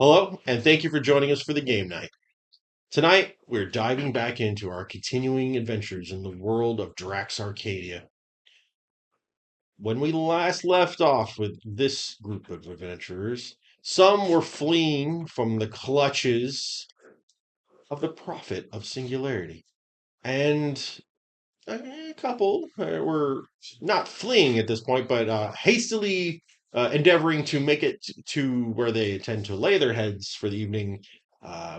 Hello, and thank you for joining us for the game night. Tonight, we're diving back into our continuing adventures in the world of Drax Arcadia. When we last left off with this group of adventurers, some were fleeing from the clutches of the Prophet of Singularity, and a couple were not fleeing at this point, but hastily endeavoring to make it to where they intend to lay their heads for the evening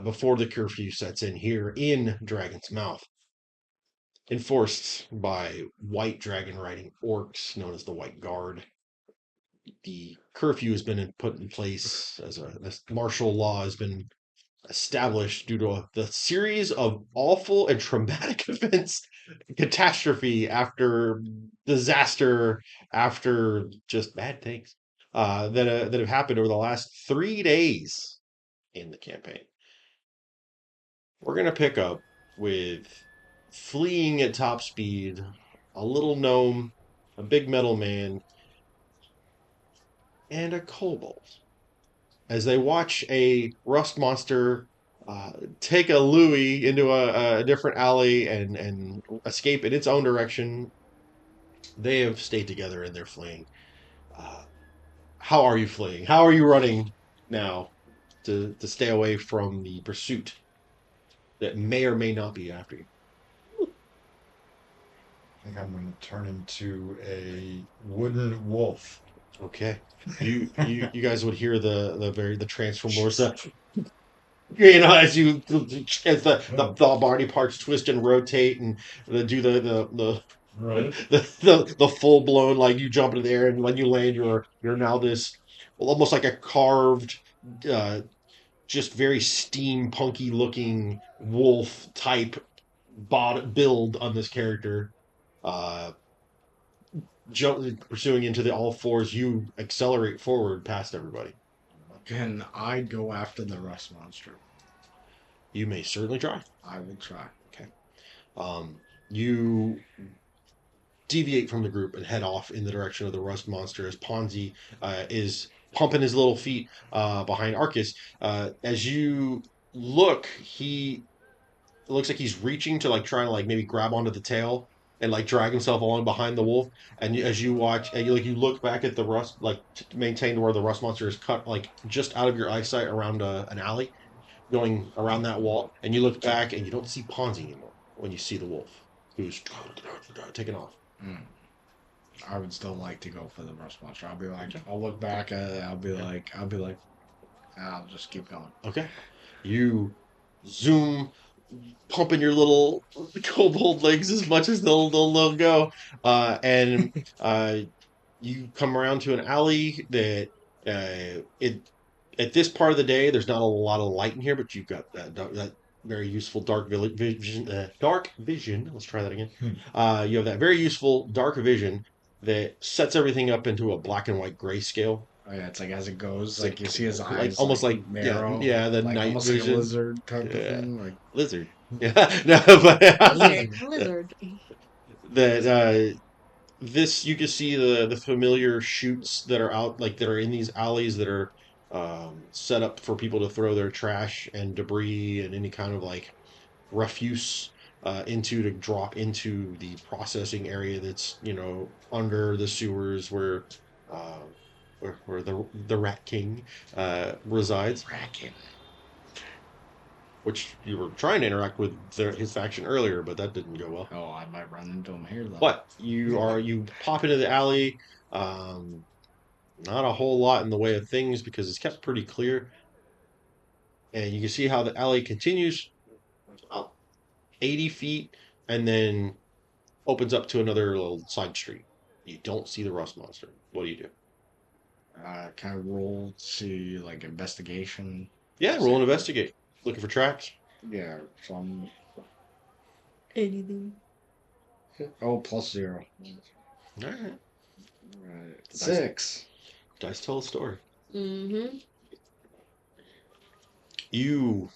before the curfew sets in here in Dragon's Mouth, enforced by white dragon riding orcs known as the White Guard. The curfew has been put in place as martial law has been established due to the series of awful and traumatic events, catastrophe after disaster, after just bad things that have happened over the last 3 days in the campaign. We're going to pick up with fleeing at top speed, a little gnome, a big metal man, and a kobold as they watch a rust monster take a Louis into a different alley and escape in its own direction. They have stayed together and they're fleeing. Uh, how are you fleeing? How are you running now to stay away from the pursuit that may or may not be after you? I think I'm going to turn into a wooden wolf. Okay, you guys would hear the transform lords. As the body parts twist and rotate and do Right. the full blown, like you jump into the air and when you land you're now this almost like a carved uh just very steampunky looking wolf type build on this character, uh pursuing into the all fours. You accelerate forward past everybody. Can I go after the rust monster? You may certainly try. I will try. Okay. You deviate from the group and head off in the direction of the rust monster as Ponzi is pumping his little feet behind Arcus. As you look, it looks like he's reaching to like trying to like maybe grab onto the tail and like drag himself on behind the wolf. And as you watch, and you look back at the rust, like to maintain where the rust monster is cut, like just out of your eyesight around an alley, going around that wall, and you look back and you don't see Ponzi anymore when you see the wolf who's taking off. I would still like to go for the rust monster. I'll be like, I'll look back at it. I'll be like, I'll just keep going. Okay. You zoom, pumping your little kobold legs as much as they'll go. And you come around to an alley that it at this part of the day, there's not a lot of light in here, but you've got that very useful vision. Dark vision. Let's try that again. You have that very useful dark vision that sets everything up into a black and white grayscale. Oh yeah, it's like as it goes, It's like you see his eyes, almost like narrow, yeah, the like night almost vision, like a lizard type of yeah, thing. Like lizard. Yeah, no, but Lizard. that this you can see the familiar chutes that are out, like that are in these alleys that are set up for people to throw their trash and debris and any kind of like refuse into to drop into the processing area that's under the sewers uh, where the Rat King resides, cracking. which you were trying to interact with his faction earlier, but that didn't go well. Oh, I might run into him here though. But you pop into the alley. Not a whole lot in the way of things because it's kept pretty clear, and you can see how the alley continues about 80 feet and then opens up to another little side street. You don't see the rust monster. What do you do? Can I roll to see like investigation? Yeah, roll and investigate. Looking for tracks. Yeah, so I'm Anything. +0. All right. Right. Dice. 6. Dice tell a story. Mm-hmm. You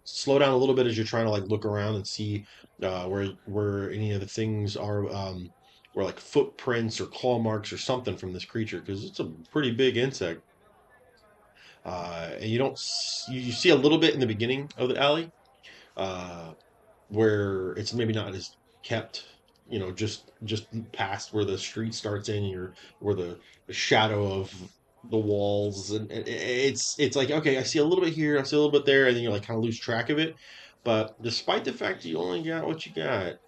slow down a little bit as you're trying to like look around and see where any of the things are, where like footprints or claw marks or something from this creature, because it's a pretty big insect. And you see a little bit in the beginning of the alley, uh, where it's maybe not as kept, just past where the street starts in, where the shadow of the walls, and it's like, okay, I see a little bit here, I see a little bit there, and then you like kind of lose track of it. But despite the fact that you only got what you got,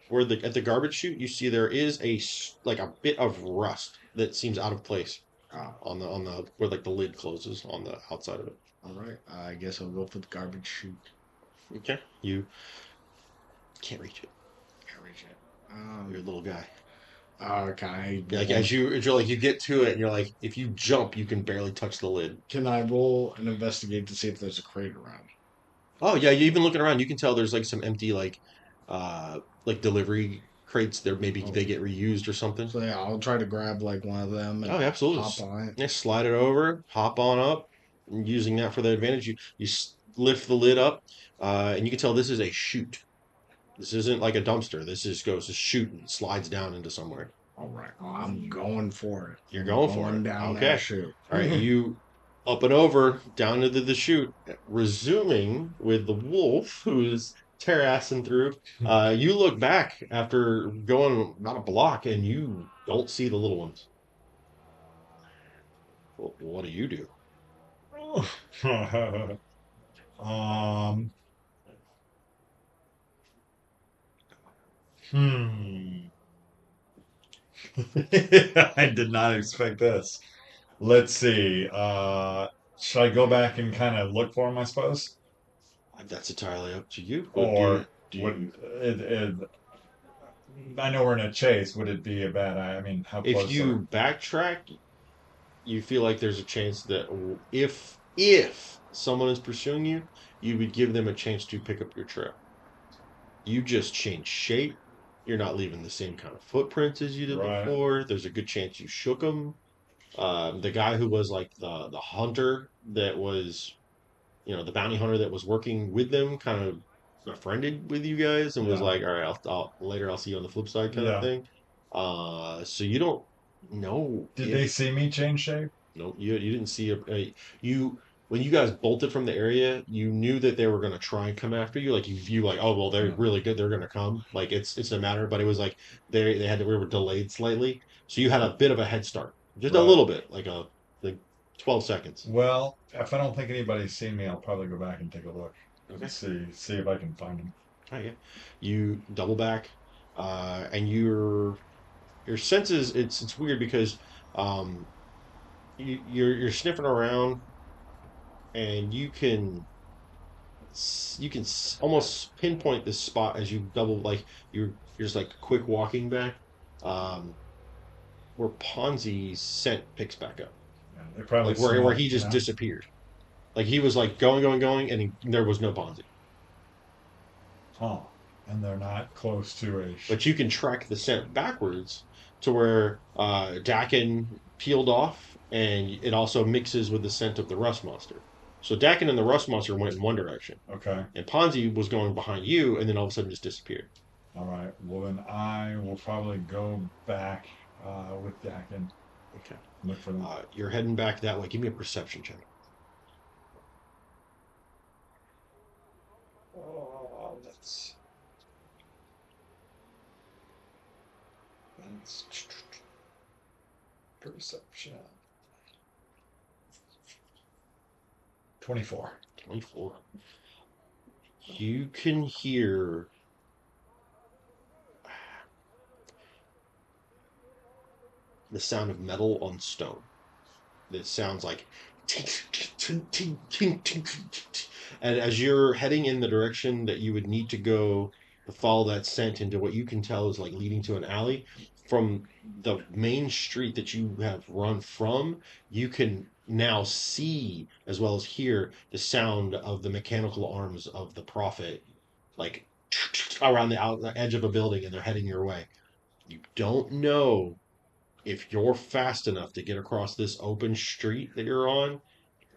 where at the garbage chute, you see there is like a bit of rust that seems out of place Oh, on the where like the lid closes on the outside of it. all right. I guess I'll go for the garbage chute. Okay, you can't reach it. Garbage chute. You're a little guy. Okay. Like as you're like you get to it and you're like, if you jump, you can barely touch the lid. Can I roll and investigate to see if there's a crate around? Oh yeah, you even looking around, you can tell there's like some empty like delivery crates there. Maybe Oh. they get reused or something. So yeah, I'll try to grab like one of them and Oh, absolutely. hop on it. Yeah, slide it over, hop on up, and using that for the advantage. Lift the lid up, and you can tell this is a chute. This isn't like a dumpster. This is goes a chute and slides down into somewhere. All right, well, I'm going for it. You're going for it. Down Okay. that chute. All right, you up and over down into the chute, resuming with the wolf who's terrassing through. You look back after going about a block and you don't see the little ones. Well, what do you do? um. Hmm. I did not expect this. Let's see. Should I go back and kind of look for him, I suppose? That's entirely up to you. Or do would you, I know we're in a chase. Would it be a bad I mean, how close if you backtrack, you feel like there's a chance that if someone is pursuing you, you would give them a chance to pick up your trail. You just change shape. You're not leaving the same kind of footprints as you did Right. before. There's a good chance you shook them. The guy who was like the hunter that was, the bounty hunter that was working with them, kind of befriended with you guys and was Yeah. like, all right, I'll see you on the flip side kind Yeah. of thing. So you don't know. Did they see me change shape? No, you didn't see you when you guys bolted from the area. You knew that they were going to try and come after you. Like you view like, oh well, they're Yeah. really good. They're going to come. Like it's a matter. But it was like we were delayed slightly, so you had a bit of a head start, just a Right. little bit, like 12 seconds. Well, if I don't think anybody's seen me, I'll probably go back and take a look. Okay. See if I can find him. Oh, yeah. You double back, and your senses. It's weird because you're sniffing around, and you can almost pinpoint this spot as you double like you're just like quick walking back, where Ponzi's scent picks back up, Yeah, they probably like where smell, he just you know? disappeared. Like he was like going, and there was no Ponzi. Huh. And they're not close to a. But you can track the scent backwards to where Dakin peeled off, and it also mixes with the scent of the rust monster. So Dakin and the rust monster went in one direction, Okay. and Ponzi was going behind you, and then all of a sudden just disappeared. All right. Well, then I will probably go back with Dakin. Okay. Look for them. You're heading back that way. Give me a perception check. Oh, that's perception. 24. 24. You can hear the sound of metal on stone. It sounds like and as you're heading in the direction that you would need to go to follow that scent into what you can tell is like leading to an alley from the main street that you have run from, you can now see as well as hear the sound of the mechanical arms of the prophet like around the edge of a building, and they're heading your way. You don't know if you're fast enough to get across this open street that you're on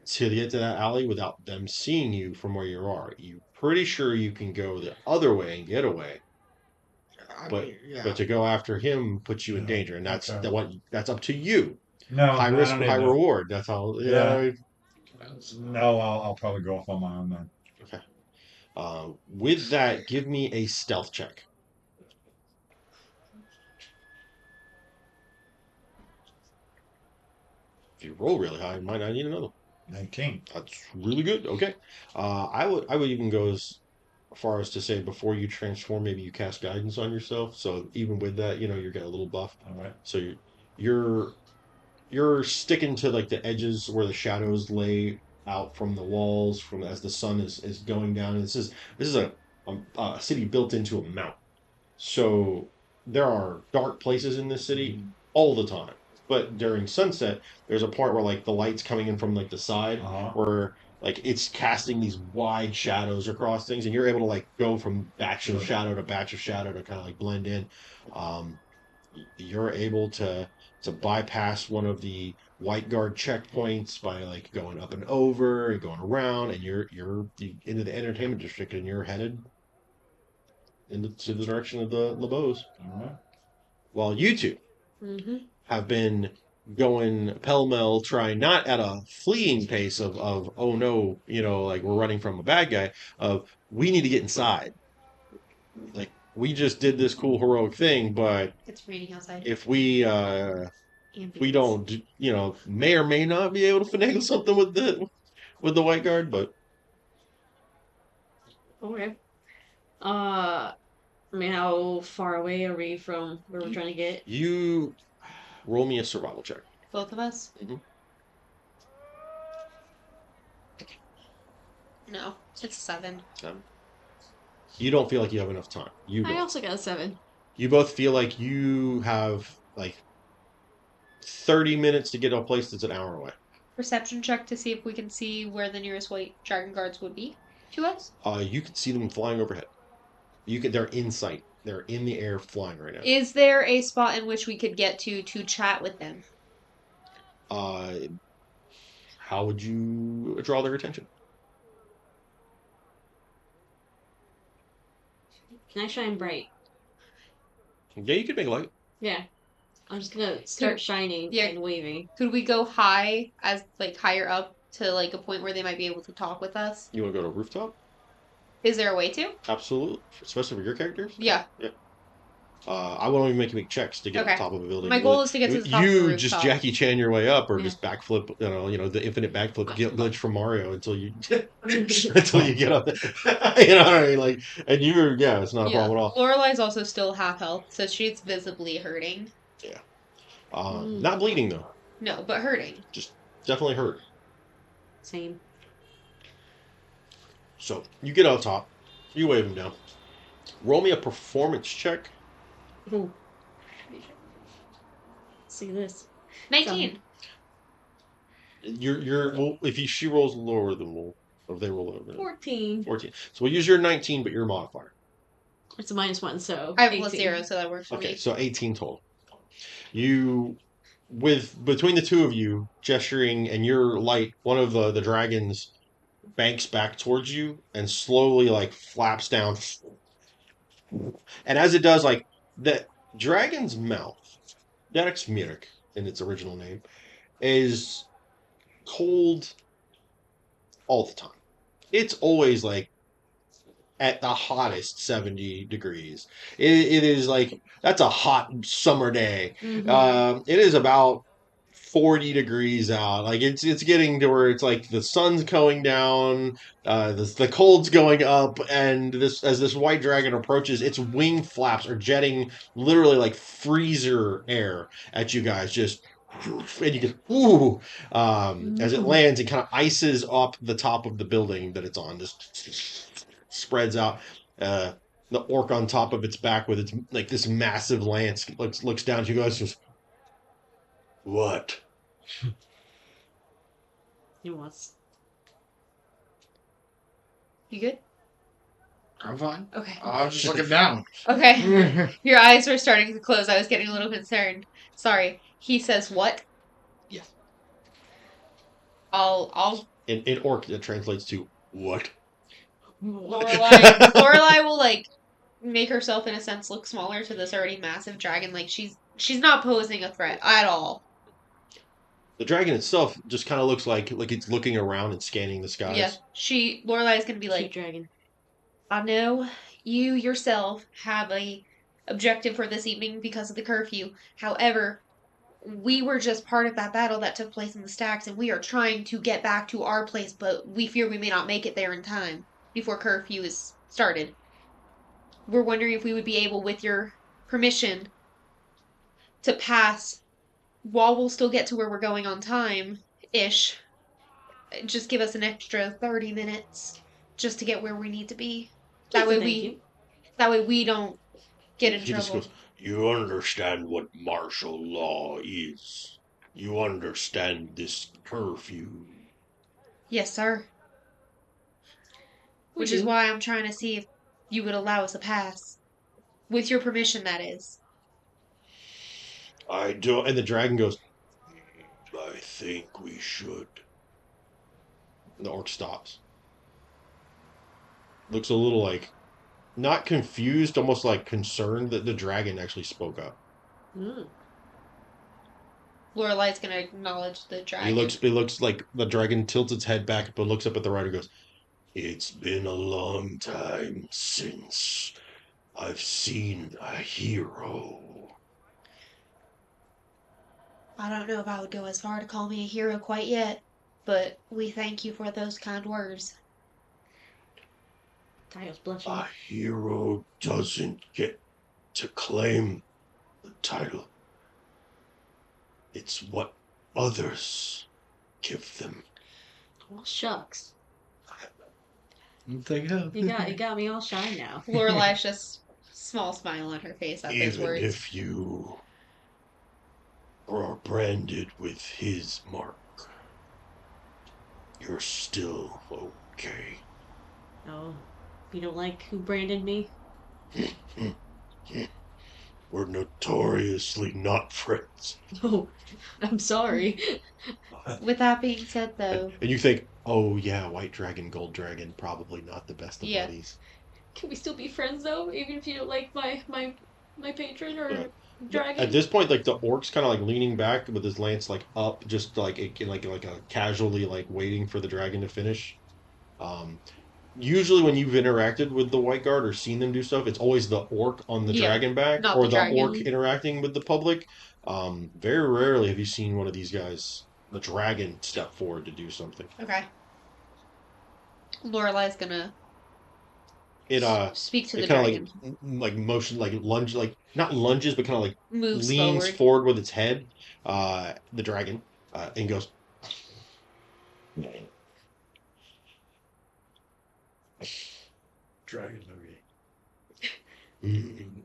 to get to that alley without them seeing you from where you are. You're pretty sure you can go the other way and get away, but to go after him puts you in danger, and that's okay. that's up to you. No, High I risk, don't need high to- reward. That's all. Yeah. No, I'll probably go off on my own then. Okay. With that, give me a stealth check. If you roll really high, you might not need another. 19. That's really good. Okay. I would even go as far as to say before you transform, maybe you cast guidance on yourself. So even with that, you're getting a little buff. All right. So you're you're sticking to like the edges where the shadows lay out from the walls from as the sun is going down. And this is a city built into a mountain. So there are dark places in this city all the time. But during sunset, there's a part where like the light's coming in from like the side where like it's casting these wide shadows across things, and you're able to like go from batch of shadow to batch of shadow to kind of like blend in. Um, you're able to bypass one of the white guard checkpoints by like going up and over and going around, and you're into the entertainment district, and you're headed into the direction of the LeBeaus. All right. While you two Mm-hmm. have been going pell-mell, trying not at a fleeing pace of oh no, like we're running from a bad guy, of we need to get inside. Like we just did this cool heroic thing, but It's raining outside. if we don't, may or may not be able to finagle something with the white guard, but Okay. I mean, how far away are we from where we're trying to get? you roll me a survival check. Both of us? Mhm. No, it's 7. You don't feel like you have enough time. I also got a 7. You both feel like you have like 30 minutes to get to a place that's an hour away. Perception check to see if we can see where the nearest white dragon guards would be to us. You can see them flying overhead. They're in sight. They're in the air flying right now. Is there a spot in which we could get to chat with them? How would you draw their attention? Can I shine bright? Yeah, you could make light. Yeah. I'm just gonna start shining Yeah. and waving. Could we go high as like higher up to like a point where they might be able to talk with us? You want to go to a rooftop? Is there a way to? Absolutely, especially for your characters. Yeah. I won't even make you make checks to get Okay. on top of a building. My goal is to get to the top of the You rooftop. just Jackie Chan your way up, or Yeah. just backflip. The infinite backflip glitch from Mario until you until you get up. You know what I mean? Like, and it's not a problem at all. Lorelei's also still half health, so she's visibly hurting. Not bleeding though. No, but hurting. Just definitely hurt. Same. So you get out top. You wave him down. Roll me a performance check. Ooh. See this. 19. She rolls lower than or if they roll over. 14. 14. So we'll use your 19, but your modifier. It's a -1, so. I have 18. +0, so that works for Okay, me. so 18 total. Between the two of you gesturing and your light, one of the dragons banks back towards you and slowly like flaps down. And as it does, like the dragon's mouth, Drax Arcadia in its original name, is cold all the time. It's always like at the hottest 70 degrees. It is like, that's a hot summer day. Mhm. It is about 40 degrees out. Like it's getting to where it's like the sun's going down, the cold's going up, and as this white dragon approaches, its wing flaps are jetting literally like freezer air at you guys, just and you get ooh as it lands and kind of ices up the top of the building that it's on, just spreads out. The orc on top of its back with its like this massive lance looks down at you guys, just what? He wants. You good? I'm fine. Okay. I was just looking down. Okay. Your eyes were starting to close. I was getting a little concerned. Sorry. He says what? Yes. I'll In orc, that translates to what? Lorelei will like make herself in a sense look smaller to this already massive dragon. Like she's not posing a threat at all. The dragon itself just kind of looks like it's looking around and scanning the skies. Yeah, Lorelai is gonna be Cute like, dragon. I know you yourself have a objective for this evening because of the curfew. However, we were just part of that battle that took place in the stacks, and we are trying to get back to our place, but we fear we may not make it there in time before curfew is started. We're wondering if we would be able, with your permission, to pass while we'll still get to where we're going on time-ish. Just give us an extra 30 minutes just to get where we need to be. That way we don't get in He just trouble. goes, "You understand what martial law is. You understand this curfew." Yes, sir. We Which is do. why I'm trying to see if you would allow us a pass. With your permission, that is. I don't. And the dragon goes, "I think we should." The orc stops. Looks a little like, not confused, almost like concerned that the dragon actually spoke up. Mm. Lorelai's gonna acknowledge the dragon. It looks like the dragon tilts its head back, but looks up at the rider and goes, "It's been a long time since I've seen a hero." I don't know if I would go as far to call me a hero quite yet, but we thank you for those kind words. Tayo's blushing. A hero doesn't get to claim the title. It's what others give them. Well, shucks. Think of. It got me all shy now. Lorelai's just small smile on her face at those Even words. if you are branded with his mark, you're still okay. Oh, you don't like who branded me? We're notoriously not friends. Oh, I'm sorry. With that being said, though, And you think, oh yeah, white dragon, gold dragon, probably not the best of Yeah. buddies. Can we still be friends though, even if you don't like my patron or Yeah. dragon? At this point, like the orc's kind of like leaning back with his lance like up, just like a casually like waiting for the dragon to finish. Usually when you've interacted with the white guard or seen them do stuff, it's always the orc on the Yeah, dragon back not or the the dragon. orc interacting with the public. Very rarely have you seen one of these guys, the dragon, step forward to do something. okay. Lorelai's gonna It speak to the it kind dragon. of like motion, like lunge, like not lunges, but kind of like Moves leans forward. forward with its head. The dragon, and goes. Dragon movie. "Mm,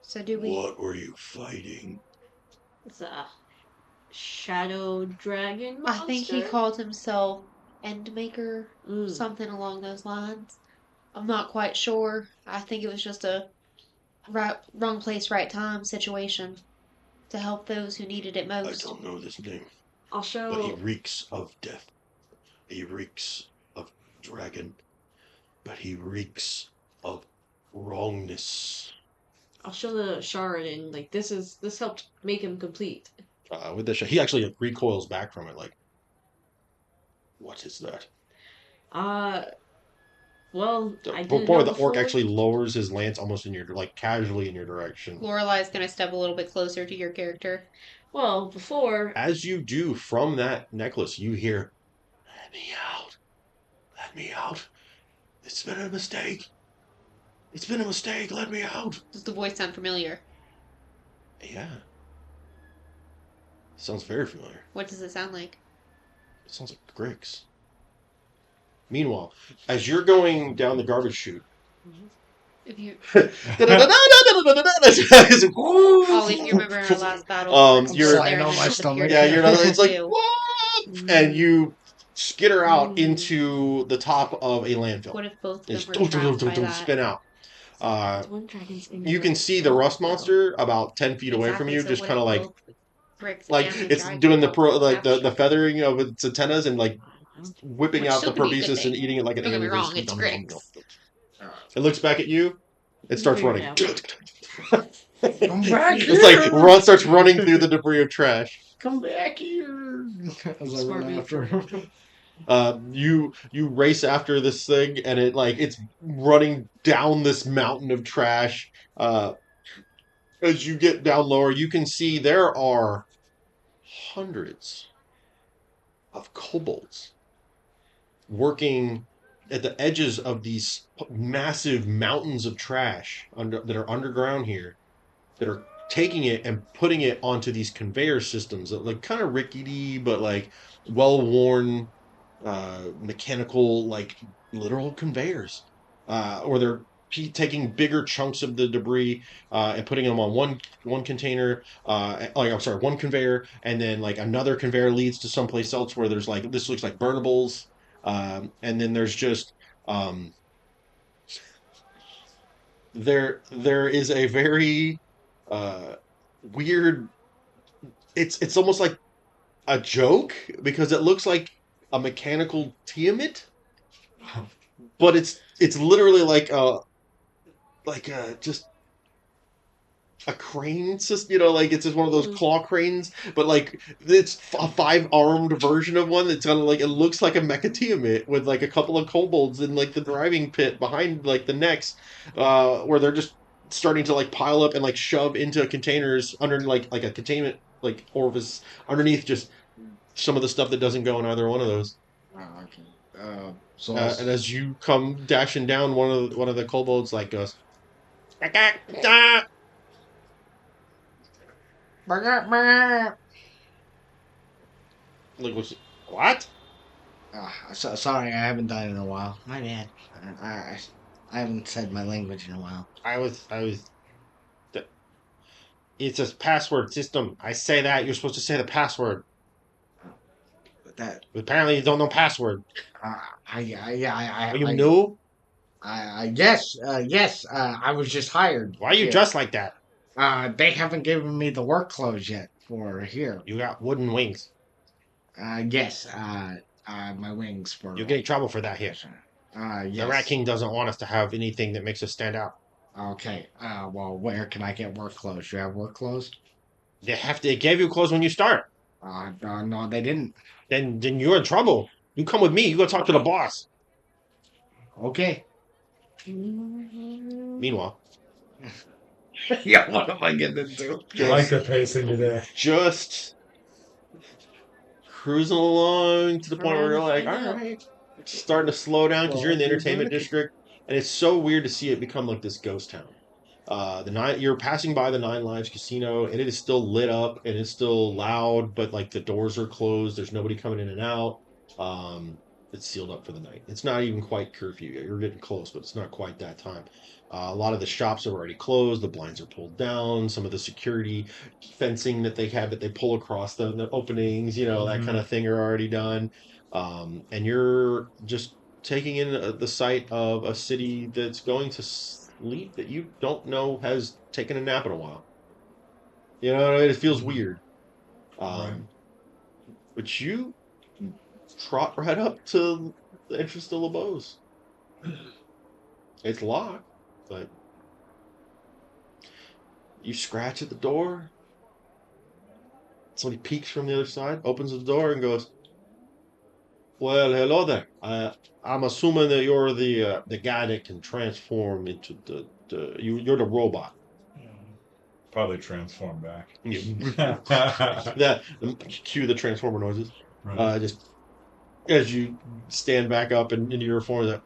So do we? What were you fighting?" It's a shadow dragon monster. I think he called himself Endmaker, Mm. something along those lines. I'm not quite sure. I think it was just a wrong place, right time situation to help those who needed it I most. don't know this name, I'll but he show. reeks of death. He reeks of dragon, but he reeks of wrongness. I'll show the shard and like this helped make him complete. With this, he actually recoils back from it, like, "What is that?" Well, The I poor didn't know the orc before. actually lowers his lance almost in your, like, casually in your direction. Lorelai's gonna step a little bit closer to your character. Well, before As you do, from that necklace, you hear, "Let me out. Let me out. It's been a mistake. It's been a mistake. Let me out." Does the voice sound familiar? Yeah. Sounds very familiar. What does it sound like? It sounds like Griggs. Meanwhile, as you're going down the garbage chute, If you, Ollie, Ollie, if you remember in our last battle, you're- Sliding on my stomach. yeah, you're not, it's like, Ew. "What?" And you skitter out into the top of a landfill. What if both of them It's were trapped by that? spin out. one dragon's in You can the see the rust monster about 10 feet away from Exactly, you, so just what kind of if like both Griggs like and the it's dragon doing the both the feathering of its antennas and like whipping Which out the still could be a good proboscis and thing. eating it like an Don't get me animal. wrong, it's Griggs. It looks back at you. It starts running. Yeah. Come back It's like here! Ron starts running through the debris of trash. Come back here! As I run after him. You race after this thing, and it's running down this mountain of trash. As you get down lower, you can see there are hundreds of kobolds working at the edges of these massive mountains of trash that are underground here, that are taking it and putting it onto these conveyor systems that like kind of rickety but like well-worn mechanical like literal conveyors, or they're taking bigger chunks of the debris and putting them on one container, I'm sorry, one conveyor, and then like another conveyor leads to someplace else where there's like this looks like burnables, and then there's just um, there is a very weird. It's almost like a joke because it looks like a mechanical Tiamat, but it's literally like just a crane system, like it's just one of those claw cranes, but like it's a 5-armed version of one that's kind of like it looks like a mecha Tiamat with like a couple of kobolds in like the driving pit behind like the necks, where they're just starting to like pile up and like shove into containers under like a containment like orifice underneath just some of the stuff that doesn't go in either one of those. Oh, okay. So And as you come dashing down, one of the kobolds like goes, like what? sorry, I haven't done it in a while. My bad. I haven't said my language in a while. I was. It's a password system. I say that you're supposed to say the password. But that Apparently, you don't know password. Are you new? Yes, I was just hired. Why are you here. dressed like that? They haven't given me the work clothes yet for here. You got wooden wings. Yes, my wings for. You'll get in trouble for that here. Yes. The Rat King doesn't want us to have anything that makes us stand out. Okay. Well, where can I get work clothes? You have work clothes? They gave you clothes when you start. No, they didn't. Then you're in trouble. You come with me. You go talk to the boss. Okay. Meanwhile, Yeah, what am I getting into? I like the pacing today. just cruising along to the point where you're like, all right, it's starting to slow down because you're in the entertainment district, and it's so weird to see it become like this ghost town. You're passing by the Nine Lives Casino, and it is still lit up and it's still loud, but like the doors are closed. There's nobody coming in and out. It's sealed up for the night. It's not even quite curfew yet. You're getting close, but it's not quite that time. A lot of the shops are already closed. The blinds are pulled down. Some of the security fencing that they have that they pull across the openings, that kind of thing are already done. And you're just taking in the sight of a city that's going to sleep that you don't know has taken a nap in a while. It feels weird. Right. But you trot right up to the entrance to LeBeau's. It's locked, but you scratch at the door. Somebody peeks from the other side, opens the door, and goes, "Well, hello there. I'm assuming that you're the guy that can transform into you're the robot." Probably transform back. Cue the transformer noises. Right. Just as you stand back up and into your form,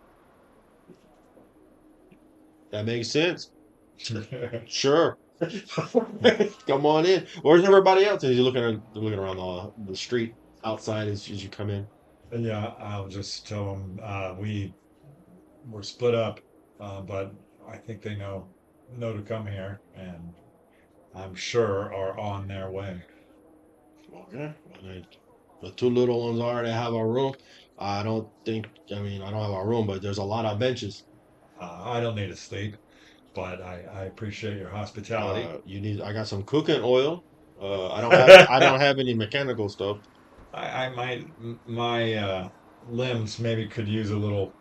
that makes sense. Sure. Come on in. Where's everybody else? And you're looking around the street outside as you come in. Yeah, I'll just tell them we're split up, but I think they know to come here, and I'm sure are on their way. Okay. The two little ones already have a room. I don't have a room, but there's a lot of benches. I don't need a sleep, but I appreciate your hospitality. I got some cooking oil. I don't have any mechanical stuff. I might my limbs maybe could use a little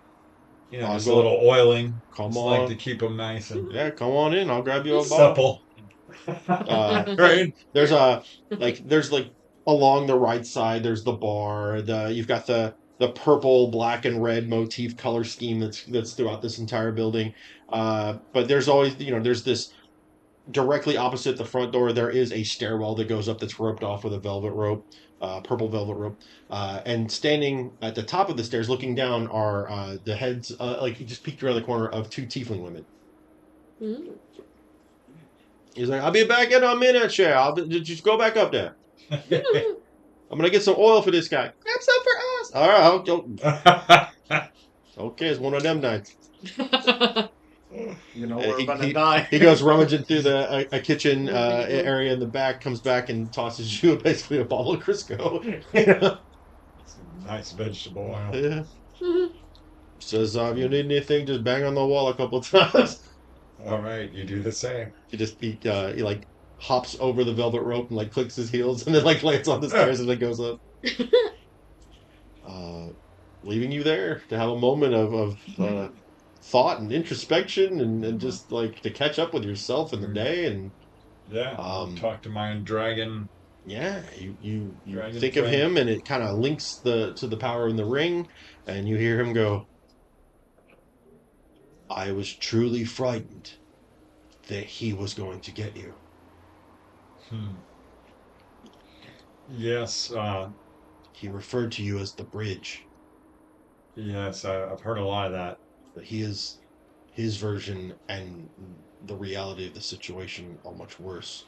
I'll just a go- little oiling. Come Just like to on. keep them nice and Yeah, come on in. I'll grab you a bottle. supple. Right? There's there's like along the right side. There's the bar. You've got the purple, black, and red motif color scheme that's throughout this entire building. But there's always there's this directly opposite the front door. There is a stairwell that goes up that's roped off with a velvet rope, purple velvet rope. And standing at the top of the stairs, looking down, are the heads. Like you just peeked around the corner of two tiefling women. Mm. He's like, "I'll be back in a minute, Cher. Just go back up there. I'm gonna get some oil for this guy. Grab some for us. All right, okay, it's one of them nights. You know, Uh, we're he- gonna he- die. He goes rummaging through a kitchen area in the back, comes back and tosses you basically a bottle of Crisco. Nice vegetable oil. Yeah. Says, if you need anything, just bang on the wall a couple times. All right, you do the same. He like hops over the velvet rope and like clicks his heels and then like lands on the stairs and then goes up. Leaving you there to have a moment of thought and introspection and just like to catch up with yourself in the day and Yeah. Talk to my dragon. yeah, you Dragon think of friend. him and it kind of links to the power in the ring and you hear him go, I was truly frightened that he was going to get you. Yes, He referred to you as the bridge. yes, I've heard a lot of that. But he is his version and the reality of the situation are much worse.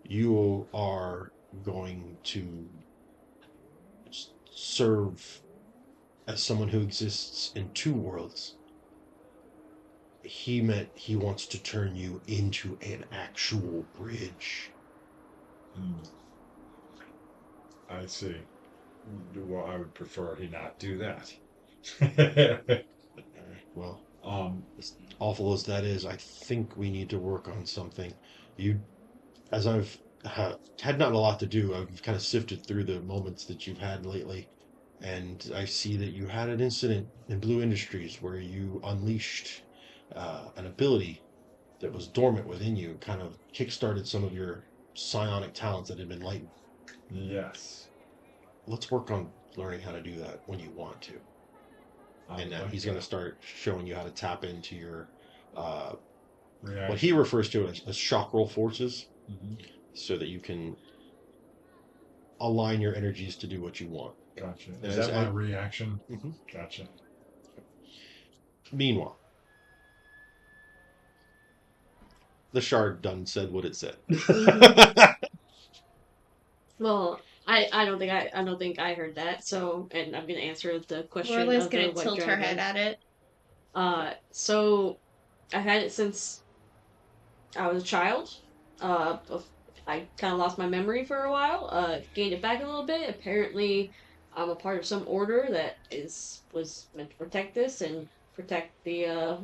You are going to serve as someone who exists in two worlds. He meant he wants to turn you into an actual bridge. I see. Well, I would prefer he not do that. Well, As awful as that is, I think we need to work on something. As I've had not a lot to do, I've kind of sifted through the moments that you've had lately, and I see that you had an incident in Blue Industries where you unleashed an ability that was dormant within you, kind of kickstarted some of your psionic talents that had been latent. Yes. Let's work on learning how to do that when you want to. And he's going to start showing you how to tap into your what he refers to as chakral forces, so that you can align your energies to do what you want. Gotcha. Is that my reaction? Mhm. Gotcha. Meanwhile, the shard done said what it said. Well, I don't think I heard that. So, and I'm gonna answer the question. Lorla's of gonna the white tilt her dragon. head at it. So I've had it since I was a child. I kind of lost my memory for a while. Gained it back a little bit. Apparently, I'm a part of some order that was meant to protect this and protect the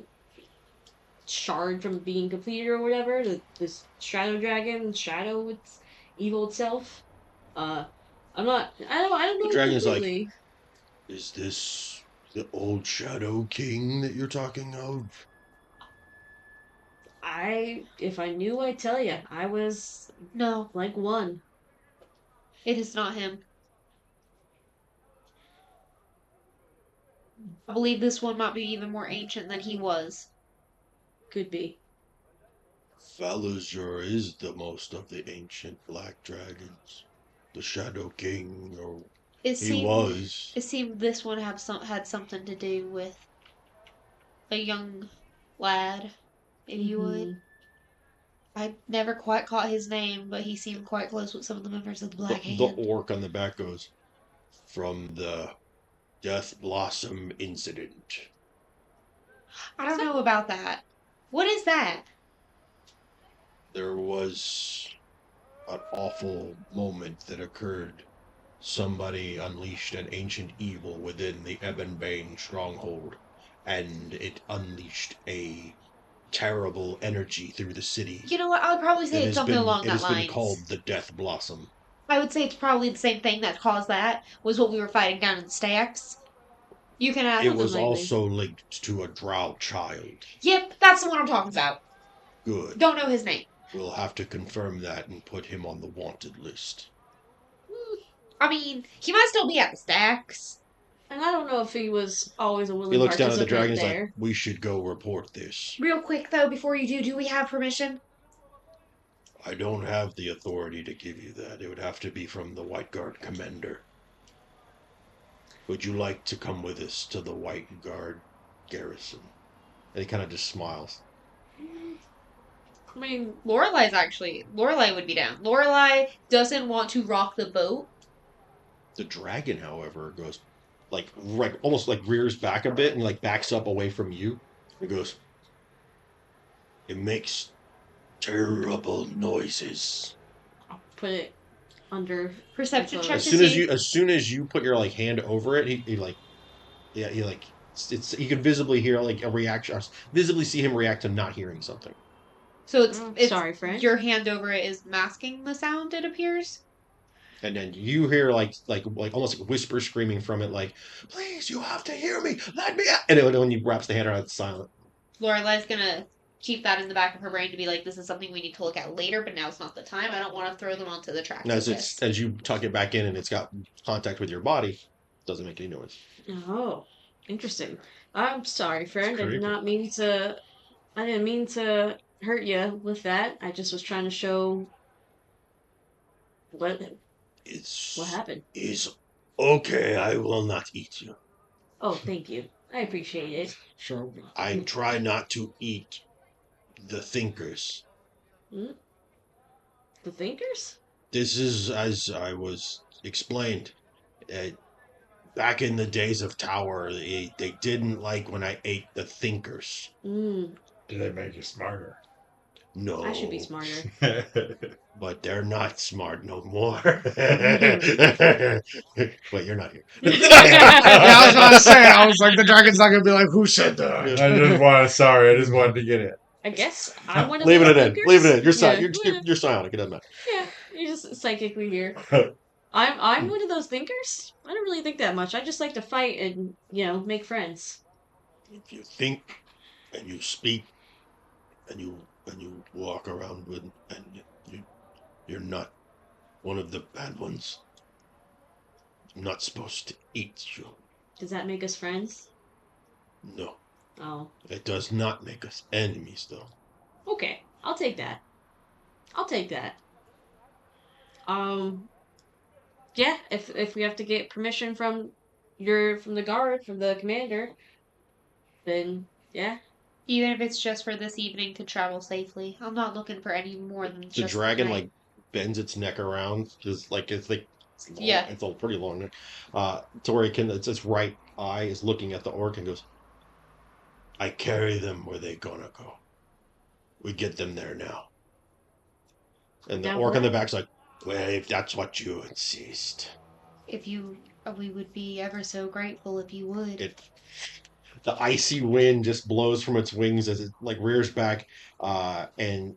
shard from being completed or whatever. This shadow dragon, shadow, its evil itself. I don't know. The dragon's like, completely. is this the old Shadow King that you're talking of? If I knew, I'd tell you. I was No, like one. it is not him. I believe this one might be even more ancient than he was. Could be. Falazur is the most of the ancient black dragons. The Shadow King, or It he seemed, was. It seemed this one had something to do with a young lad, if you would. I never quite caught his name, but he seemed quite close with some of the members of the Black The Hand. orc on the back goes, from the Death Blossom incident. I don't know about that. What is that? There was an awful moment that occurred. Somebody unleashed an ancient evil within the Ebonbane stronghold, and it unleashed a terrible energy through the city. You know what? I would probably say It it's has something been- along it that has lines. been called the Death Blossom. I would say it's probably the same thing that caused that, was what we were fighting down in the stacks. You can ask. It was likely. also linked to a drow child. Yep, that's the one I'm talking about. Good. Don't know his name. We'll have to confirm that and put him on the wanted list. I mean, he might still be at the stacks. And I don't know if he was always a willing He looks down at the participant dragon. He's there. like, "We should go report this." Real quick, though, before you do we have permission? I don't have the authority to give you that. It would have to be from the White Guard commander. Would you like to come with us to the White Guard garrison? And he kind of just smiles. I mean, Lorelai would be down. Lorelai doesn't want to rock the boat. The dragon, however, goes almost like rears back a bit and like backs up away from you. It goes, "It makes terrible noises." I'll put it under Perception check As to soon as see. you put your like hand over it, he you can visibly hear like a reaction, or visibly see him react to not hearing something. So it's sorry, friend. your hand over it is masking the sound, it appears. And then you hear like almost like whisper screaming from it, like, "Please, you have to hear me. Let me out." And when he wraps the hand around, it's silent. Lorelai's gonna keep that in the back of her brain to be like, this is something we need to look at later, but now's not the time. I don't want to throw them onto the tracks. And as you tuck it back in and it's got contact with your body, it doesn't make any noise. Oh, interesting. I'm sorry, friend. I creepy. didn't mean to hurt you with that. I just was trying to show what happened. It's okay. I will not eat you. Oh, thank you. I appreciate it. Sure. I try not to eat the thinkers. The thinkers? This is as I was explained. Back in the days of Tower, they didn't like when I ate the thinkers. Do they make you smarter? No. I should be smarter. But they're not smart no more. Wait, you're not here. Yeah, I was about to say. I was like, the dragon's not gonna be like, "Who said that?" I just wanted to get it. I guess I'm one of Leave the it in. thinkers. Leave it in. You're Yeah, you're psionic. It doesn't matter. yeah, you're just psychically here. I'm one of those thinkers. I don't really think that much. I just like to fight and make friends. If you think and you speak and you walk around with and you're not one of the bad ones. I'm not supposed to eat you. Does that make us friends? No. Oh, It does not make us enemies, though. okay. I'll take that. Yeah. If we have to get permission from the guard, from the commander, then yeah. Even if it's just for this evening to travel safely. I'm not looking for any more than The just dragon the night. bends its neck around, just it's long, Yeah. it's a pretty long neck, to where its right eye is looking at the orc and goes, "I carry them where they gonna go. We get them there now." And the Down orc for on the it? back's like, "Well, if that's what you insist." We would be ever so grateful if you would. The icy wind just blows from its wings as it rears back, and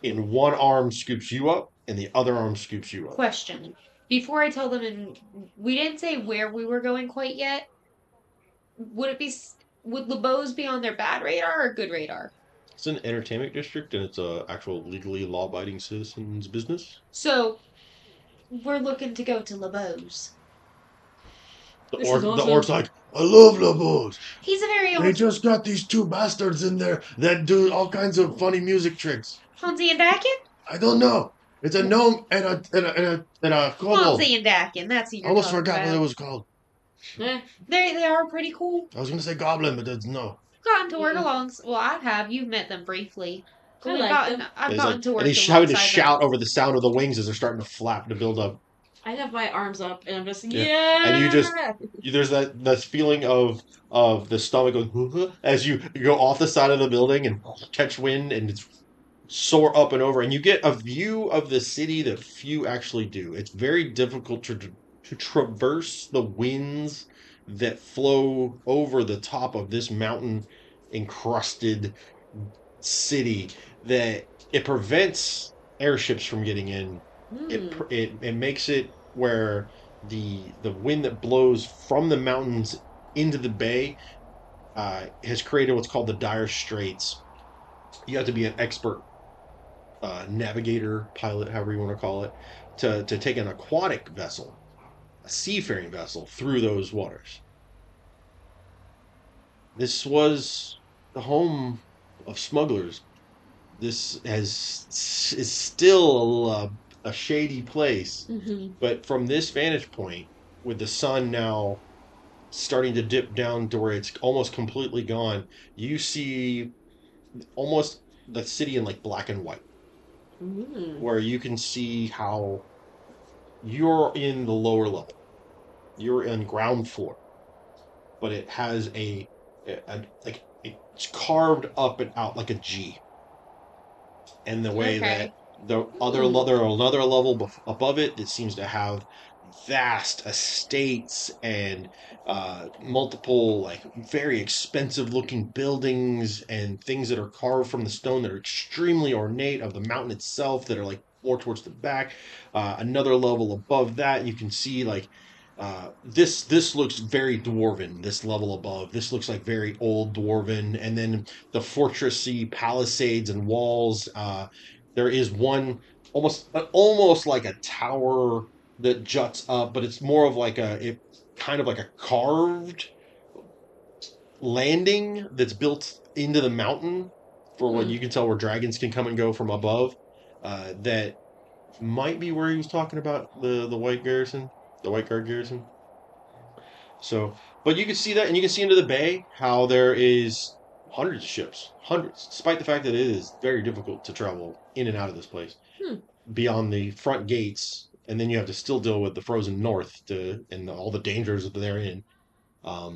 in one arm scoops you up, and the other arm scoops you up. Question. Before I tell them, we didn't say where we were going quite yet. Would LeBeau's be on their bad radar or good radar? It's an entertainment district, and it's a actual legally law-abiding citizen's business. So, we're looking to go to LeBeau's. The This is awesome. orc's like, "I love Lobos. He's a very They old just got these two bastards in there that do all kinds of funny music tricks. Hansi and Dakin? I don't know. It's a gnome and a kobold. Hansi and Dakin, that's who I you're almost talking forgot about. what it was called. Eh, They are pretty cool. I was going to say goblin, but that's no. Gotten to work Mhm. Well, I have. You've met them briefly. I I've like gotten, them. I've He's gotten like- to work and he's having to alongside shout them. over the sound of the wings as they're starting to flap to build up. I have my arms up and I'm just Yeah. yeah. And there's that feeling of the stomach going as you go off the side of the building and catch wind and it's soar up and over, and you get a view of the city that few actually do. It's very difficult to traverse the winds that flow over the top of this mountain encrusted city, that it prevents airships from getting in It makes it where the wind that blows from the mountains into the bay has created what's called the dire straits. You have to be an expert navigator, pilot, however you want to call it, to take an aquatic vessel, a seafaring vessel, through those waters. This was the home of smugglers. This is still a shady place, but from this vantage point, with the sun now starting to dip down to where it's almost completely gone, you see almost the city in like black and white, where you can see how you're in the lower level. You're in ground floor, but it has like it's carved up and out like a G. And the way that there another level above it that seems to have vast estates and multiple like very expensive looking buildings and things that are carved from the stone that are extremely ornate of the mountain itself that are like more towards the back. Another level above that you can see like this looks very dwarven. This level above, this looks like very old dwarven, and then the fortressy palisades and walls. There is one almost like a tower that juts up, but it's more of like kind of like a carved landing that's built into the mountain for what you can tell where dragons can come and go from above. That might be where he was talking about the white garrison. The White Guard garrison. So, but you can see that, and you can see into the bay how there is hundreds of ships, hundreds, despite the fact that it is very difficult to travel in and out of this place beyond the front gates, and then you have to still deal with the frozen north and all the dangers that they're in. But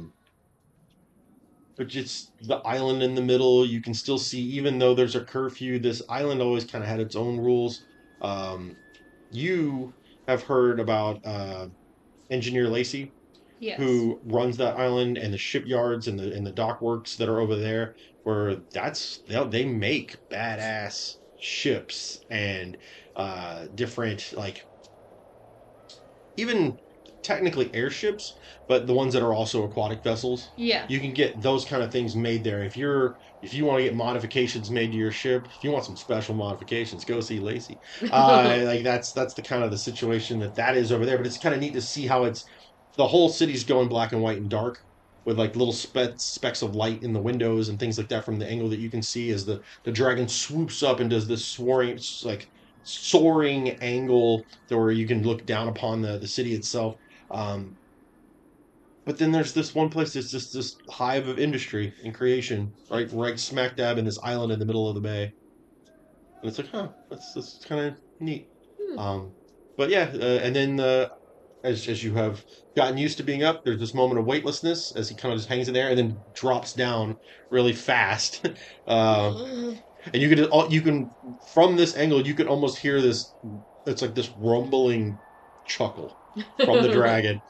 it's the island in the middle. You can still see, even though there's a curfew, this island always kind of had its own rules. You have heard about Engineer Lacey, who runs that island, and the shipyards and the dock works that are over there, where they make badass ships and different, like, even technically airships, but the ones that are also aquatic vessels. Yeah. You can get those kind of things made there. If you want to get modifications made to your ship, if you want some special modifications, go see Lacey. Like that's the kind of the situation that is over there. But it's kind of neat to see how the whole city's going black and white and dark, with like little specks of light in the windows and things like that from the angle that you can see as the dragon swoops up and does this soaring angle where you can look down upon the city itself. But then there's this one place that's just this hive of industry and creation, right smack dab in this island in the middle of the bay. And it's like, that's kind of neat. But yeah, and then as you have gotten used to being up, there's this moment of weightlessness as he kind of just hangs in there and then drops down really fast. And you can from this angle you can almost hear this. It's like this rumbling chuckle from the dragon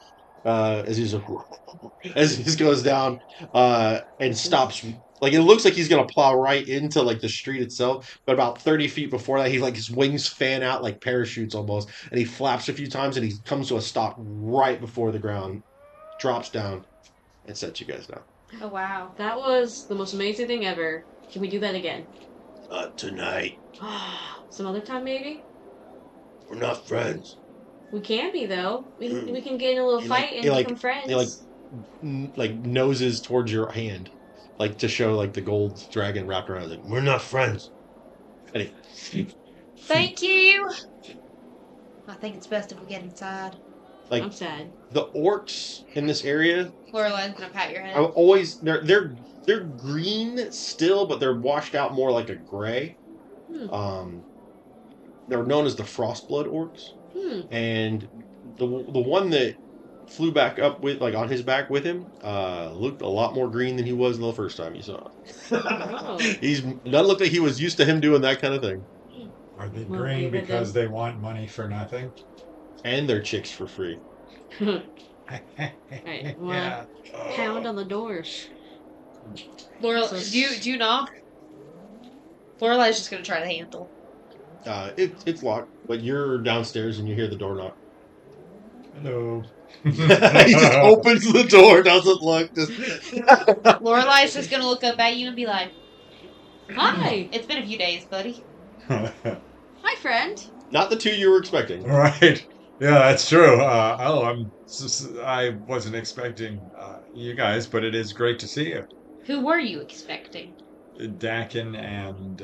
as he just goes down and stops. Like it looks like he's gonna plow right into like the street itself, but about 30 feet before that, his wings fan out like parachutes almost, and he flaps a few times, and he comes to a stop right before the ground, drops down, and sets you guys down. Oh wow, that was the most amazing thing ever. Can we do that again? Tonight. Some other time, maybe. We're not friends. We can be though. We can get in a little fight and become friends. He like noses towards your hand. Like to show like the gold dragon wrapped around. Like, we're not friends. Thank you. I think it's best if we get inside. Like, I'm sad. The orcs in this area. Lorelai's gonna pat your head. They're green still, but they're washed out more like a gray. They're known as the Frostblood orcs. And the one that flew back up with on his back with him looked a lot more green than he was the first time you saw him. He's doesn't look like he was used to him doing that kind of thing. Are they green because they want money for nothing? And their chicks for free. Right, well, pound on the doors. Lorelai, do you knock? Lorelai's just gonna try to handle. It's locked, but you're downstairs and you hear the door knock. Hello. He just opens the door, doesn't look. Just Lorelai's just gonna look up at you and be like, Hi, "It's been a few days, buddy." hi, friend. not the two you were expecting. Right. Yeah, that's true. I wasn't expecting you guys, but it is great to see you. Who were you expecting? Dakin and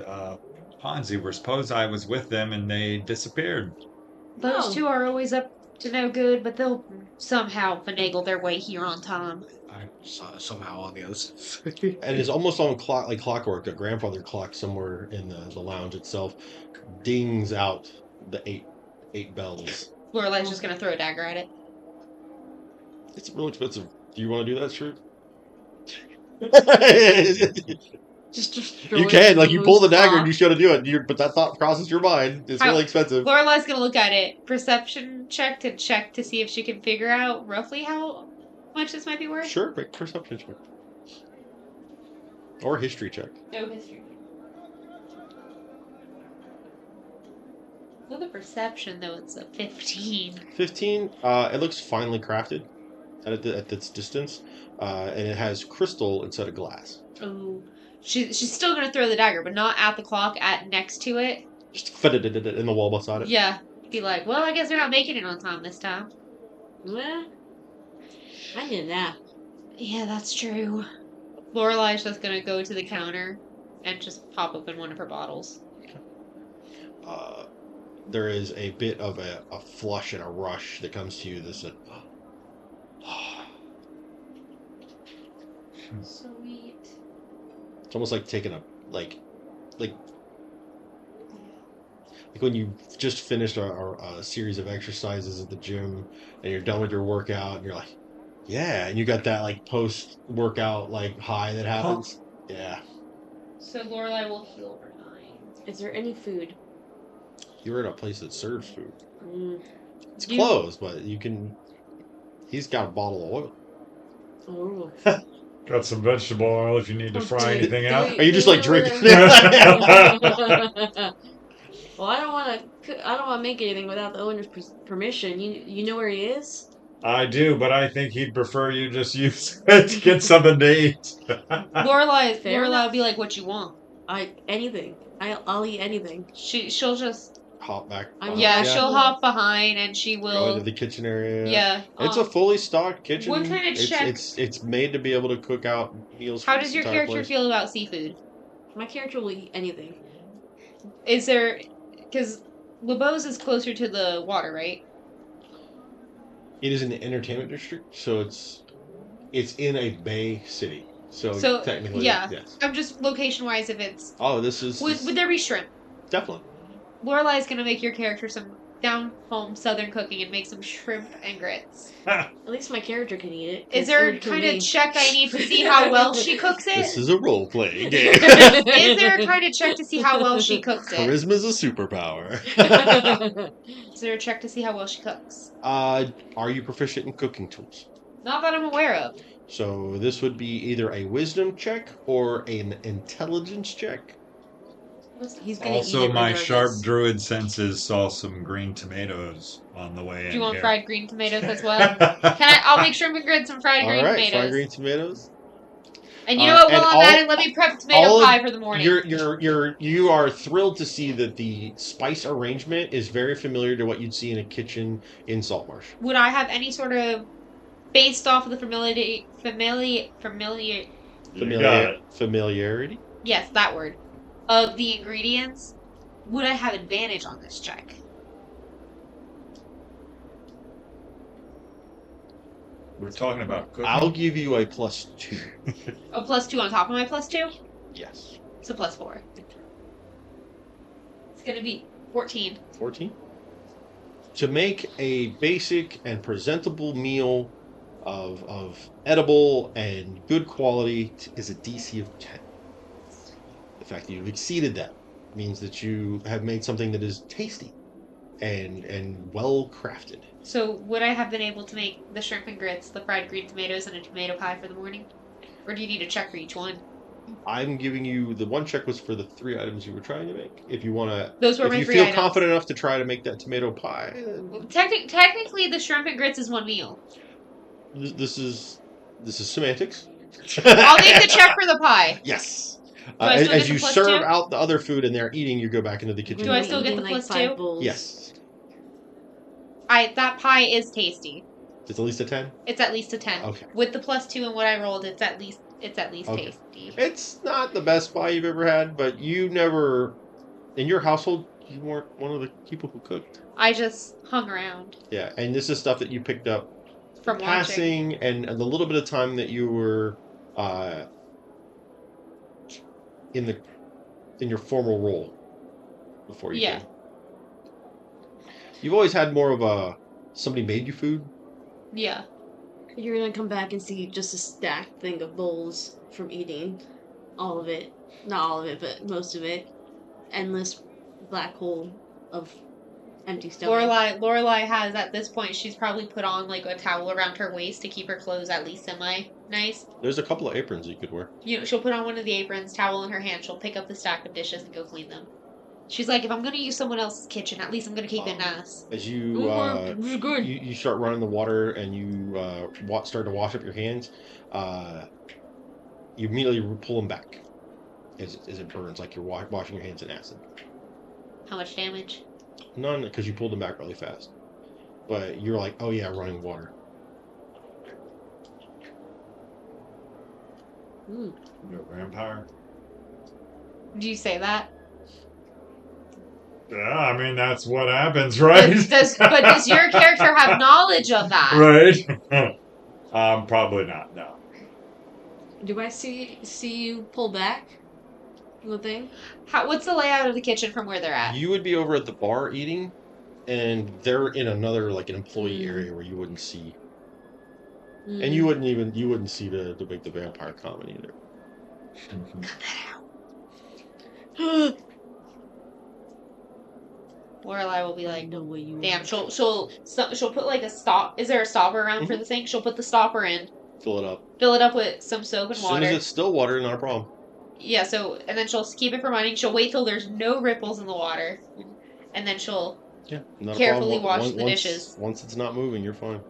Ponzi were supposed I was with them and they disappeared. Those Oh. two are always up to no good, but they'll somehow finagle their way here on time. Somehow on the other side. And it's almost on clockwork. A grandfather clock somewhere in the lounge itself dings out the eight bells. Lorelai's just gonna throw a dagger at it. It's real expensive. Do you want to do that, Shrew? Just You can, like, you pull the dagger and you should do it. But that thought crosses your mind. It's How- really expensive. Lorelai's gonna look at it. Perception check to see if she can figure out roughly how much this might be worth. Sure, make a perception check. Or history check. No history. With a perception, though, it's a 15. 15. It looks finely crafted at its distance, and it has crystal instead of glass. Oh, she's still gonna throw the dagger, but not at the clock. At next to it. Just fit it in the wall beside it. Yeah. Be like, well, I guess they're not making it on time this time. Well, I need a nap. Yeah, that's true. Lorelai's just gonna go to the counter and just pop open one of her bottles. There is a bit of a flush and a rush that comes to you. This Sweet. it's almost like taking a like when you just finished a series of exercises at the gym and you're done with your workout and you're like, yeah, and you got that like post workout like high that happens. Yeah, So Lorelai will heal her 9. Is there any food? you're in a place that serves food. Mm. It's You- closed, but you can. He's got a bottle of oil. Oh. Got some vegetable oil if you need to fry anything out. Are you just like drinking? Well, I don't want to make anything without the owner's permission. You know where he is? I do, but I think he'd prefer you just use it to get something to eat. Lorelai Fair will enough. be like, "What you want?" Anything. I'll eat anything. She'll just Hop back. yeah, Yeah. she'll hop behind and she Go will into the kitchen area. yeah. It's a fully stocked kitchen. what kind of it's, check- It's made to be able to cook out meals. How for does this your entire character place. feel about seafood? My character will eat anything. Is there because LeBeau's is closer to the water, right? It is an entertainment district, so it's in a bay city. So technically, yeah. yes. I'm just location wise if it's Oh, this is would there be shrimp? definitely. Lorelai's gonna make your character some down home southern cooking and make some shrimp and grits. At least my character can eat it. Is there a kind of check I need to see how well she cooks This it? is a role playing game. Is there a kind of check to see how well she cooks it? Charisma's a superpower. Is there a check to see how well she cooks? Are you proficient in cooking tools? Not that I'm aware of. So this would be either a wisdom check or an intelligence check. He's gonna eat Also, it my sharp regardless. druid senses saw some green tomatoes on the way in. Do you want here. fried green tomatoes as well? I'll make shrimp and grits and fried All green right, tomatoes. fried green tomatoes. And you know what? and While I'm all- at it, let me prep tomato all of- pie for the morning. You are thrilled to see that the spice arrangement is very familiar to what you'd see in a kitchen in Saltmarsh. Would I have any sort of based off of the Familiarity. yes, that word of the ingredients? Would I have advantage on this check? We're talking about cooking. I'll give you a +2. A +2 on top of my +2? Yes. It's a +4. It's gonna be 14. 14. To make a basic and presentable meal of edible and good quality is a DC of 10. The fact that you've exceeded that means that you have made something that is tasty and well crafted. So would I have been able to make the shrimp and grits, the fried green tomatoes, and a tomato pie for the morning? Or do you need a check for each one? I'm giving you the one check was for the 3 items you were trying to make. If you want to, Those were if my you 3 feel items. confident enough to try to make that tomato pie, then Technically, the shrimp and grits is one meal. this is semantics. I'll make the check for the pie. Yes. Do I still As get the you plus serve 2? out the other food and they're eating, you go back into the kitchen. Do I still get the Eating, plus like 5 2? bowls. Yes. That pie is tasty. It's at least a 10. It's at least a 10. Okay. With the plus 2 and what I rolled, it's at least Okay. tasty. It's not the best pie you've ever had, but you never, in your household, you weren't one of the people who cooked. I just hung around Yeah, and this is stuff that you picked up from watching. passing, and the little bit of time that you were in your formal role before you Yeah. came. You've always had more of a somebody made you food. Yeah. You're gonna come back and see just a stacked thing of bowls from eating. All of it. Not all of it, but most of it. Endless black hole of empty stomach. Lorelai has, at this point, she's probably put on like a towel around her waist to keep her clothes at least semi-nice. There's a couple of aprons you could wear. You know, she'll put on one of the aprons, towel in her hand, she'll pick up the stack of dishes and go clean them. She's like, if I'm gonna use someone else's kitchen, at least I'm gonna keep it nice. As you good. you start running the water and you start to wash up your hands, you immediately pull them back as it burns, like you're washing your hands in acid. How much damage? None, because you pulled them back really fast. But you're like, oh yeah, running water. You're a vampire. Do you say that? Yeah, I mean that's what happens, right? But does your character have knowledge of that? Right. Probably not. No. Do I see you pull back from the thing? What's the layout of the kitchen from where they're at? You would be over at the bar eating, and they're in another like an employee Mm. area where you wouldn't see, Mm. and you wouldn't see the vampire comment either. Lorelai will be I like, know what you damn. want. She'll put like a stop. Is there a stopper around for the thing? She'll put the stopper in, Fill it up. fill it up with some soap and As soon water. as it's still water, not a problem. Yeah. And then she'll keep it from running. She'll wait till there's no ripples in the water, and then she'll. Yeah, not Carefully a problem. wash the dishes. Once it's not moving, you're fine.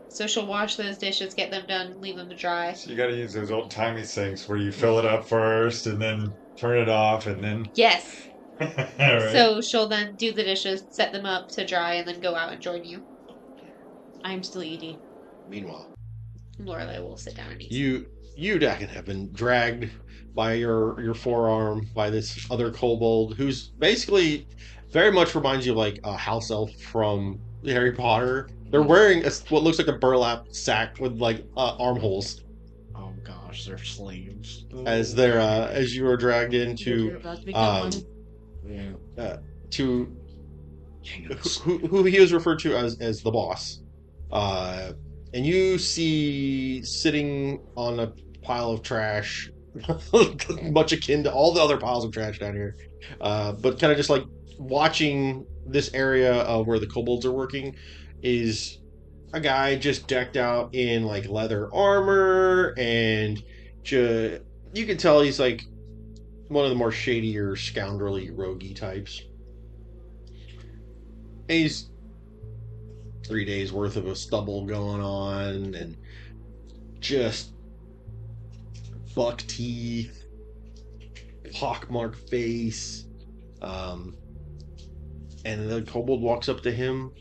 So she'll wash those dishes, get them done, leave them to dry. So you gotta use those old timey sinks where you fill it up first and then turn it off and then. Yes. Right. So she'll then do the dishes, set them up to dry, and then go out and join you. I'm still eating. Meanwhile, Lorelai will sit down and eat. you Dakin, have been dragged by your forearm by this other kobold who's basically very much reminds you of like a house elf from Harry Potter. They're wearing what looks like a burlap sack with like armholes Oh gosh, they're slaves. as they're as you are dragged You're into about to become one. Yeah. to King of the who he is referred to as the boss. And you see sitting on a pile of trash, much akin to all the other piles of trash down here, but kind of just like watching this area of where the kobolds are working is a guy just decked out in like leather armor, and you can tell he's like one of the more shadier, scoundrelly, roguey types. And he's 3 days worth of a stubble going on, and just buck teeth, pockmarked face. And the kobold walks up to him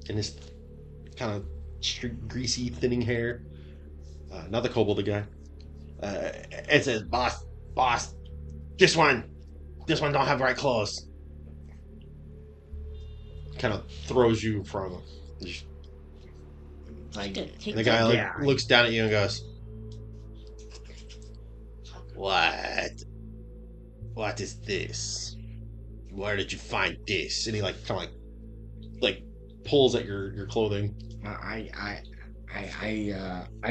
in his kind of greasy, thinning hair. Not the kobold, the guy. And says, boss, this one don't have right clothes. Kind of throws you from him. Like, And the guy looks down at you and goes, What is this? Where did you find this? And he like kind of like pulls at your clothing. I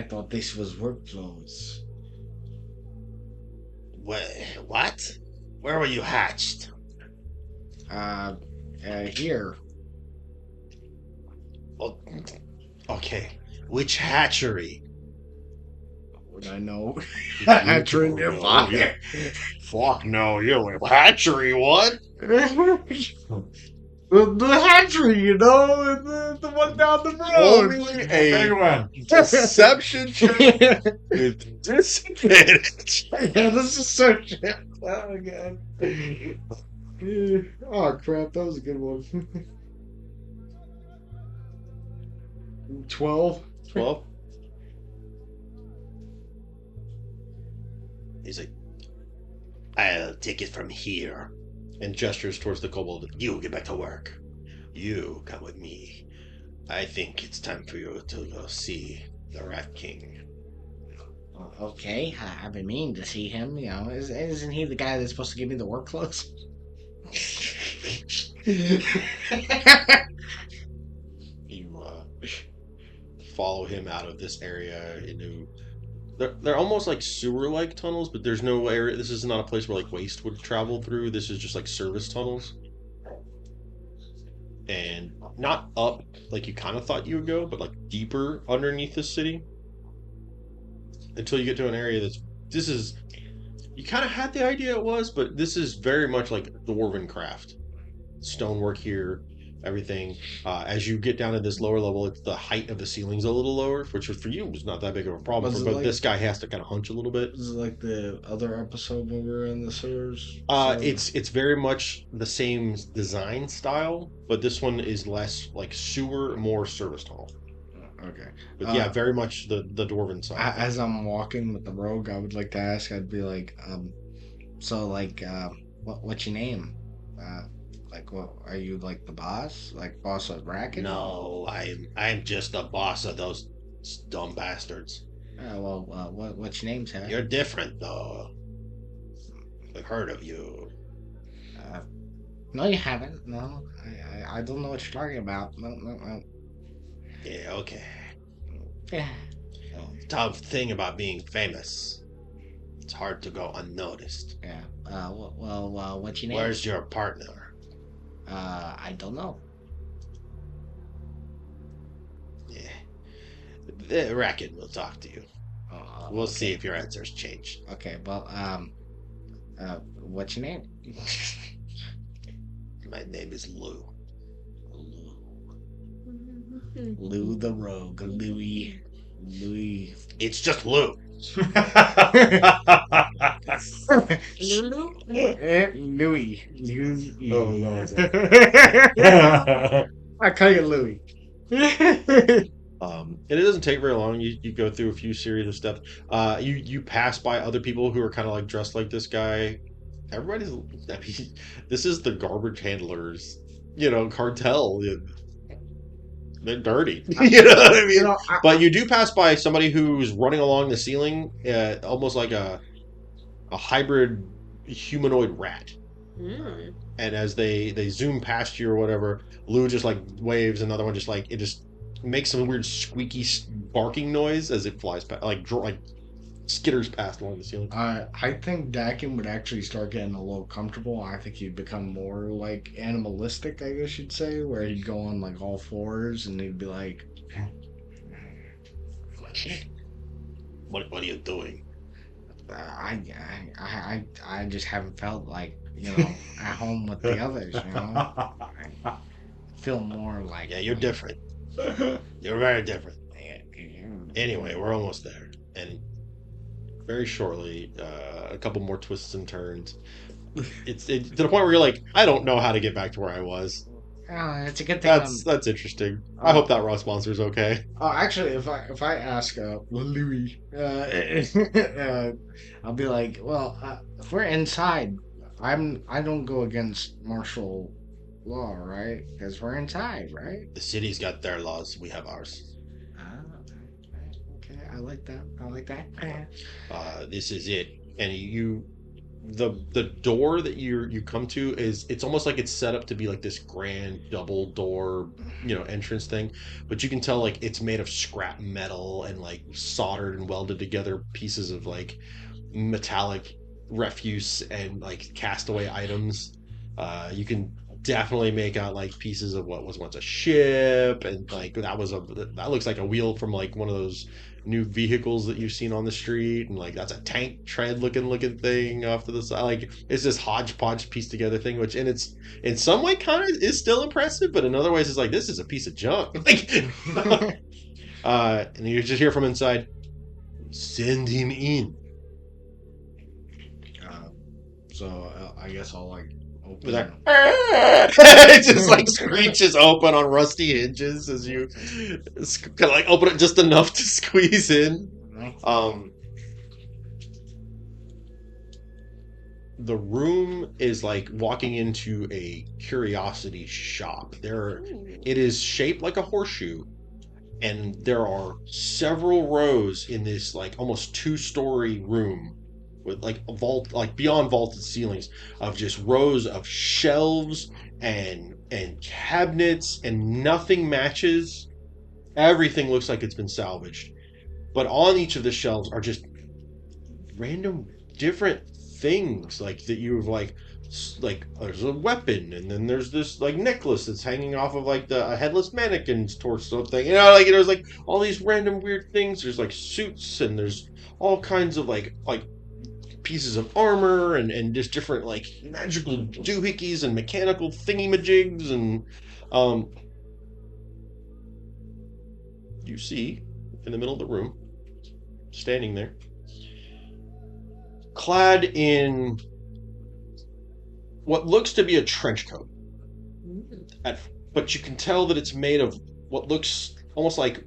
thought this was work clothes. What? Where were you hatched? Here. Oh, okay. Which hatchery? would I know? You Hatchery don't know, nearby. yeah. Fuck no, you hatchery, what? The hatchery, you know, the one down the Roll road. me Big a one. deception check Yeah, with disadvantage. this is so shit. Oh god. Oh crap, that was a good one. 12. 12. He's like, I'll take it from here. And gestures towards the kobold. You get back to work. You come with me. I think it's time for you to go see the Rat King. Okay, I've been meaning to see him. You know, isn't he the guy that's supposed to give me the work clothes? You follow him out of this area into. They're almost like sewer-like tunnels, but there's no area. This is not a place where like waste would travel through. This is just like service tunnels, and not up like you kind of thought you would go, but like deeper underneath the city until you get to an area this is. You kind of had the idea it was, but this is very much like dwarven craft. Stonework here, everything. As you get down to this lower level, it's the height of the ceiling's a little lower, which for you was not that big of a problem. Was it But like- this guy has to kind of hunch a little bit. Is it like the other episode when we were in the sewers? It's very much the same design style, but this one is less like sewer, more service tunnel. Okay. But yeah, very much the dwarven side. As I'm walking with the rogue, I would like to ask. I'd be like, so like, what's your name? Like, what are you like the boss? Like boss of Bracken? No, I'm just the boss of those dumb bastards. What's your name, sir? You're different though. I've heard of you. No, you haven't. No, I don't know what you're talking about. No. Yeah, okay. Yeah. Tough thing about being famous. It's hard to go unnoticed. Yeah. What's your name? Where's your partner? I don't know. Yeah. The Racket will talk to you. We'll okay. see if your answers change. Okay, well, what's your name? My name is Lou. Lou the Rogue. Louis. It's just Lou. Lulu? Louis. Oh, Lord. I call you Louis. And it doesn't take very long. You go through a few series of steps. You pass by other people who are kind of like dressed like this guy. Everybody's. I mean, this is the garbage handlers, cartel. They're dirty. You know what I mean? But you do pass by somebody who's running along the ceiling, almost like a hybrid humanoid rat. Mm. And as they zoom past you or whatever, Lou just like waves. Another one just like it just makes some weird squeaky barking noise as it flies past, like skitters past along the ceiling. I think Dakin would actually start getting a little comfortable. I think he'd become more like animalistic, I guess you'd say, where he'd go on like all fours and he'd be like, What are you doing? I just haven't felt like at home with the others. I feel more like Yeah, you're different. You're very different. Anyway, we're almost there, and very shortly, a couple more twists and turns. It's to the point where you're like, I don't know how to get back to where I was. Oh, it's a good thing. That's interesting. I hope that Ross Monster's okay. Actually, if I ask Louis, I'll be like, well, if we're inside, I don't go against martial law, right? Because we're inside, right? The city's got their laws. We have ours. Okay, I like that. This is it, and the door that you come to it's almost like it's set up to be like this grand double door entrance thing, but you can tell like it's made of scrap metal and like soldered and welded together pieces of like metallic refuse and like castaway items. You can definitely make out like pieces of what was once a ship, and like that looks like a wheel from like one of those new vehicles that you've seen on the street, and like that's a tank tread looking thing off to the side. Like it's this hodgepodge pieced together thing, which in some way kind of is still impressive, but in other ways it's like this is a piece of junk. Like, and you just hear from inside, "Send him in." I guess I'll like open. With that, it just like screeches open on rusty hinges as you kind of like open it just enough to squeeze in. The room is like walking into a curiosity shop. It is shaped like a horseshoe, and there are several rows in this like almost 2-story room with like a vault, like beyond vaulted ceilings, of just rows of shelves and cabinets, and nothing matches. Everything looks like it's been salvaged, but on each of the shelves are just random different things like that you've like there's a weapon, and then there's this like necklace that's hanging off of like a headless mannequin's torso thing, like there's like all these random weird things. There's like suits, and there's all kinds of like pieces of armor, and just different like magical doohickeys and mechanical thingy-majigs, and you see in the middle of the room, standing there, clad in what looks to be a trench coat, but you can tell that it's made of what looks almost like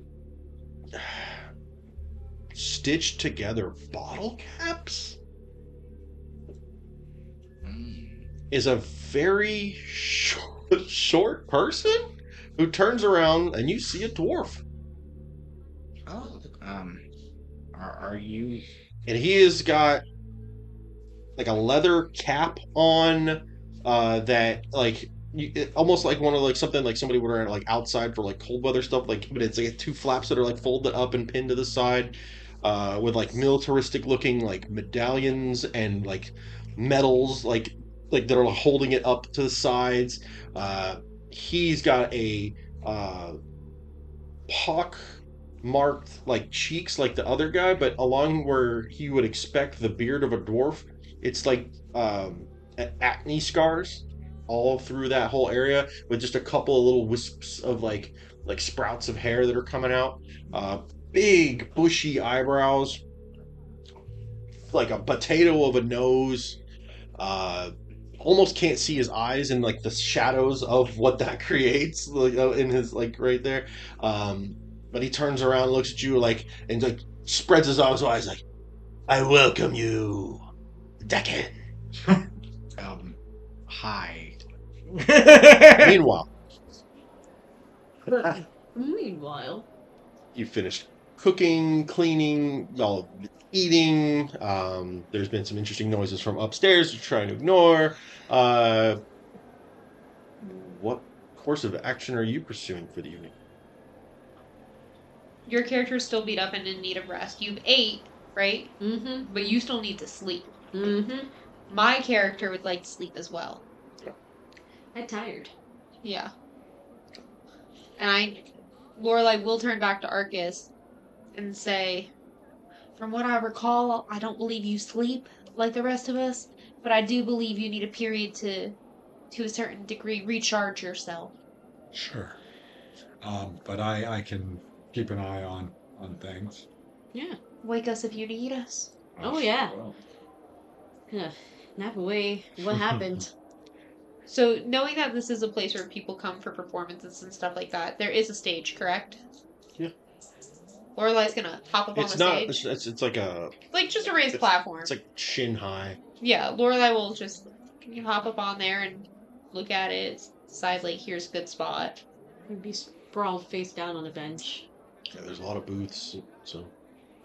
stitched together bottle caps, is a very short person who turns around, and you see a dwarf. Oh, are you? And he has got like a leather cap on, that like almost like one of like something like somebody would wear like outside for like cold weather stuff. Like, but it's like 2 flaps that are like folded up and pinned to the side, with like militaristic looking like medallions and like medals like that are holding it up to the sides. He's got a pock marked like cheeks like the other guy, but along where he would expect the beard of a dwarf, it's like acne scars all through that whole area, with just a couple of little wisps of like sprouts of hair that are coming out. Big bushy eyebrows, like a potato of a nose. Almost can't see his eyes in like the shadows of what that creates, like in his like right there. But he turns around, looks at you like, and like spreads his arms wide, like, "I welcome you, Decan." Hi. Meanwhile, you finished cooking, cleaning, y'all eating. There's been some interesting noises from upstairs you're trying to ignore. What course of action are you pursuing for the evening? Your character's still beat up and in need of rest. You've ate, right? Mm-hmm. But you still need to sleep. Mm-hmm. My character would like to sleep as well. I'm tired. Yeah. And Lorelai will turn back to Arcus and say, "From what I recall, I don't believe you sleep like the rest of us, but I do believe you need a period to a certain degree, recharge yourself." Sure. But I can keep an eye on things. Yeah. Wake us if you need us. Oh, yeah. Nap away. What happened? So, knowing that this is a place where people come for performances and stuff like that, there is a stage, correct? Yeah. Lorelai's gonna hop up on the stage. It's like a... Like, just a raised platform. It's like shin high. Yeah, Lorelai will just hop up on there and look at it, decide, like, here's a good spot. We'd be sprawled face down on a bench. Yeah, there's a lot of booths, so...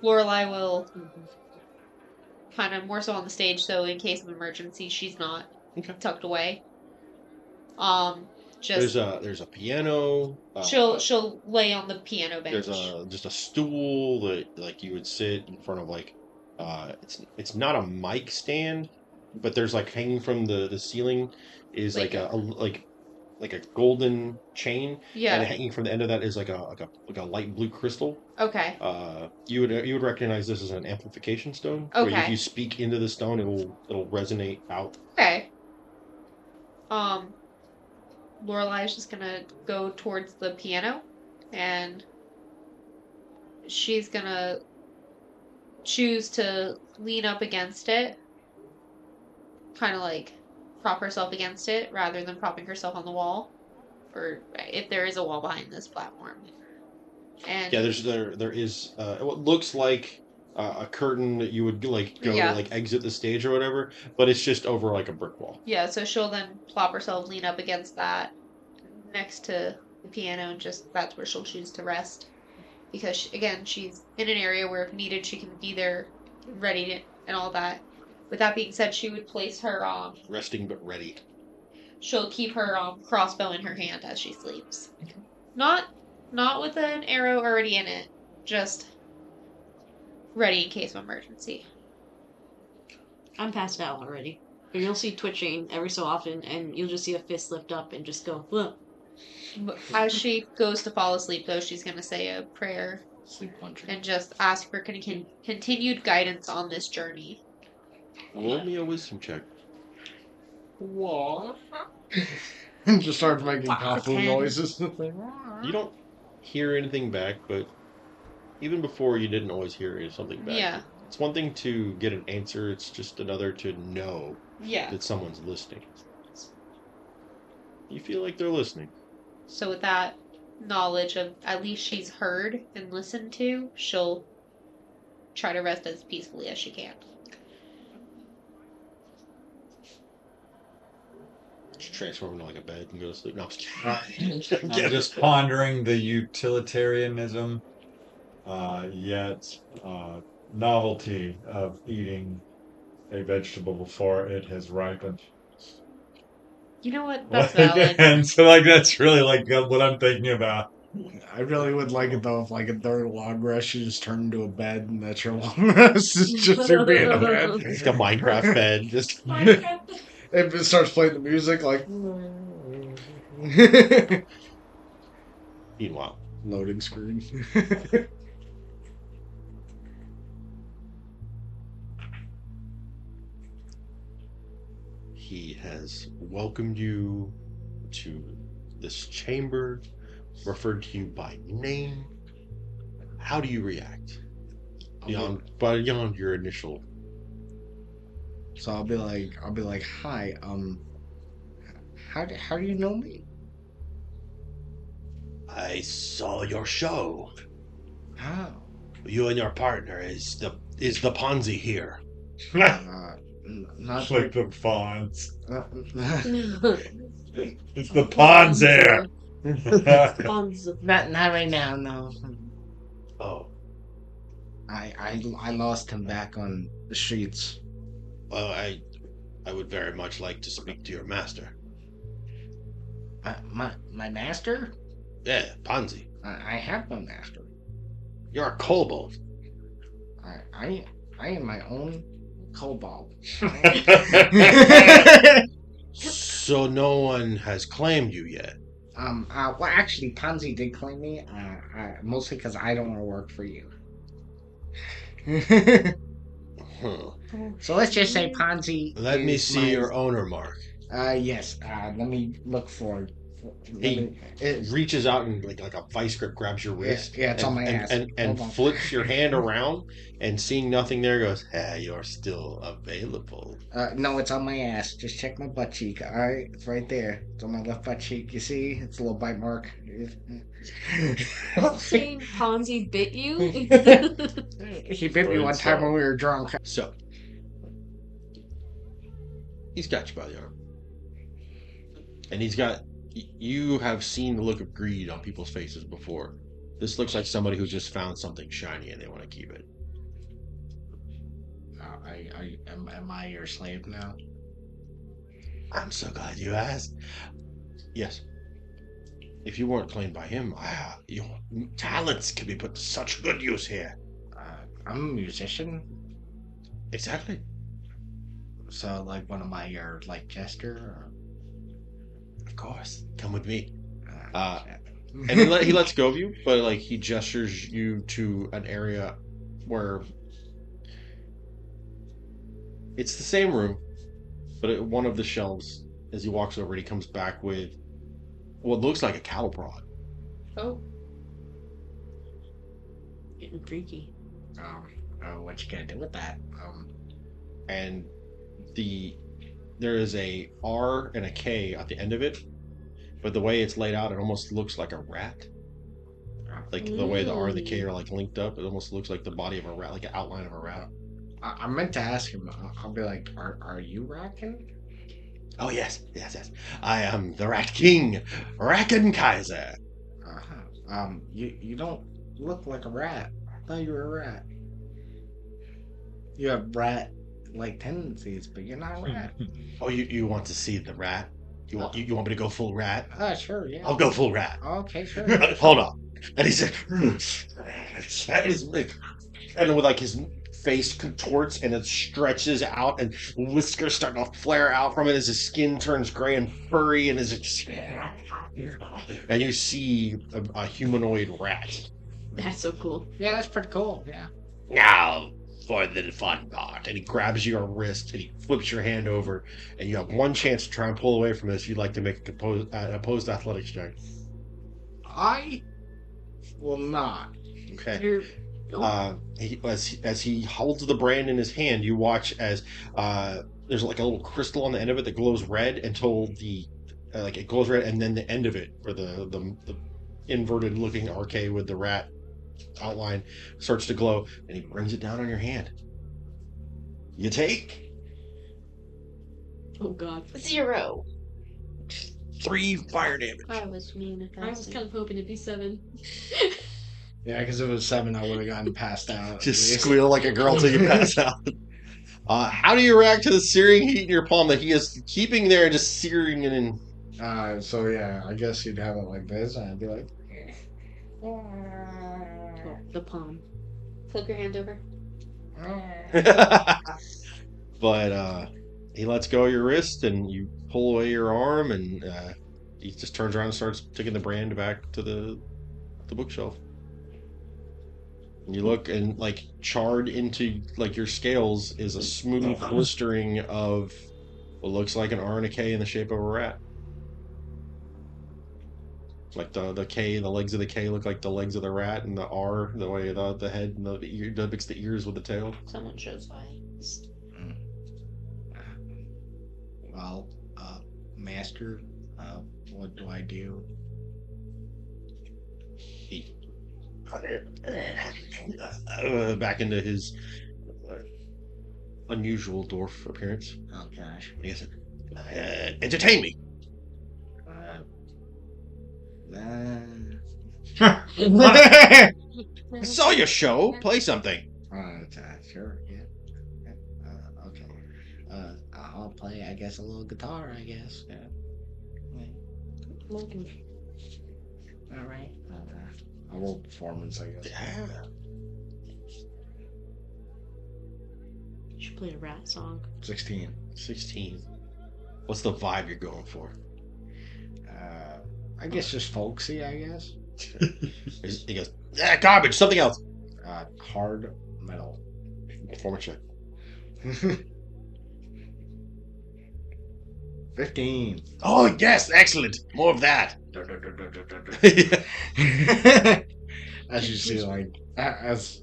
Lorelai will kind of more so on the stage, so in case of emergency, she's not tucked away. Just there's a piano. She'll lay on the piano bench. There's just a stool that like you would sit in front of, like it's not a mic stand, but there's like hanging from the ceiling is like like a golden chain, and Yeah. hanging from the end of that is like a light blue crystal. Okay. You would recognize this as an amplification stone. Where if Okay. you speak into the stone, it'll resonate out. Okay. Lorelai's just gonna go towards the piano, and she's gonna choose to lean up against it, kind of like prop herself against it rather than propping herself on the wall, or if there is a wall behind this platform. And Yeah, there is what looks like a curtain that you would like go Yeah. like exit the stage or whatever, but it's just over like a brick wall. yeah, so she'll then plop herself, lean up against that next to the piano, and just that's where she'll choose to rest. Because, she's in an area where if needed, she can be there ready and all that. With that being said, she would place her, Resting but ready. she'll keep her crossbow in her hand as she sleeps. Not with an arrow already in it, just ready in case of emergency. I'm passed out already. And you'll see twitching every so often, and you'll just see a fist lift up and just go, "Look." But as she goes to fall asleep, though, she's going to say a prayer Sleep puncher. and just ask for continued guidance on this journey. Roll me a wisdom check. What? Just starts making coffee noises. You don't hear anything back, but even before you didn't always hear something back. Yeah. It's one thing to get an answer, it's just another to know Yeah. that someone's listening. You feel like they're listening. So with that knowledge of at least she's heard and listened to, she'll try to rest as peacefully as she can. Just transform into like a bed and go to sleep. No, I'm just kidding. I'm just pondering the utilitarianism, yet novelty of eating a vegetable before it has ripened. You know what? That's valid. And so, like, that's really like what I'm thinking about. I really would like it though if like a third long rest you just turn into a bed and that's your long rest. It's just you being a bed. It's like a Minecraft bed. Just If it starts playing the music like meanwhile. loading screen. He has welcomed you to this chamber, referred to you by name. How do you react? Beyond your initial. So I'll be like, hi, how do you know me? I saw your show. How? You and your partner is the Ponzi here. Not Like the fawns. not It's the pawns there. right now, no. Oh, I lost him back on the streets. well, I would very much like to speak to your master. My master? Yeah, Ponzi. I have no master. You're a kobold. I am my own kobold. So no one has claimed you yet. Well, actually, Ponzi did claim me. Mostly because I don't want to work for you. Huh. So let's just say Ponzi. Let me is see my- your owner mark. Yes. Let me look for. It reaches out and like a vice grip grabs your wrist. Yeah, it's on my ass. And Hold on. flips your hand around and seeing nothing there goes, you're still available. No, it's on my ass. Just check my butt cheek. All right, it's right there. It's on my left butt cheek. You see? It's a little bite mark. Saying Ponzi bit you? He bit me one time when we were drunk. So he's got you by the arm. And you have seen the look of greed on people's faces before. This looks like somebody who just found something shiny and they want to keep it. Am I your slave now? I'm so glad you asked. Yes. If you weren't claimed by him, your talents can be put to such good use here. I'm a musician, Exactly. so like one of my like jester. Or... Of course, come with me. Shit. And he lets go of you, but like he gestures you to an area where it's the same room, but at one of the shelves, as he walks over, he comes back with what looks like a cattle prod. Oh. Getting freaky. What you gonna do with that? And there is a R and a K at the end of it, but the way it's laid out, it almost looks like a rat. Like the way the R and the K are like linked up, it almost looks like the body of a rat, like an outline of a rat. I meant to ask him. I'll be like, are you Racken? Oh yes. I am the Rat King, Racken Kaiser. You don't look like a rat. I thought you were a rat. You have rat-like tendencies, but you're not a rat. Oh, you want to see the rat? You want me to go full rat? Sure, yeah. I'll go full rat. Okay, sure. Hold on. And he said, and with like his face contorts and it stretches out, and whiskers start to flare out from it as his skin turns gray and furry, and and you see a humanoid rat. That's so cool. Yeah, that's pretty cool. Yeah. Now for the fun part. And he grabs your wrist and he flips your hand over, and you have one chance to try and pull away from this. You'd like to make an opposed athletics check. I will not. Okay. As he holds the brand in his hand, you watch as there's like a little crystal on the end of it that glows red until it glows red, and then the end of it, where the inverted looking RK with the rat outline starts to glow, and he brings it down on your hand. You take Oh god. 0. 3 fire damage. I was mean. I was kind of hoping it'd be 7. Yeah, because if it was 7, I would have gotten passed out. Just squeal like a girl till you pass out. How do you react to the searing heat in your palm that he is keeping there, just searing it in? So yeah, I guess you'd have it like this, and I'd be like, Oh, the palm. Flip your hand over. But he lets go of your wrist, and you pull away your arm, and he just turns around and starts taking the brand back to the bookshelf. And you look, and like charred into like your scales is a smooth blistering of what looks like an R and a K in the shape of a rat. Like the K, the legs of the K look like the legs of the rat, and the R, the way the head and the ear mix the ears with the tail. Someone shows eyes. well, master, what do I do? He back into his unusual dwarf appearance. Oh gosh. He said, entertain me. I saw your show. Play something. Sure, yeah. Okay. I'll play, I guess, a little guitar, I guess. Yeah. All right. A little performance, I guess. Yeah. You should play a rat song. 16. 16. What's the vibe you're going for? I guess just folksy, I guess. He goes, garbage, something else. Hard metal. Performance check. 15. Oh, yes, excellent. More of that. As you see, like, as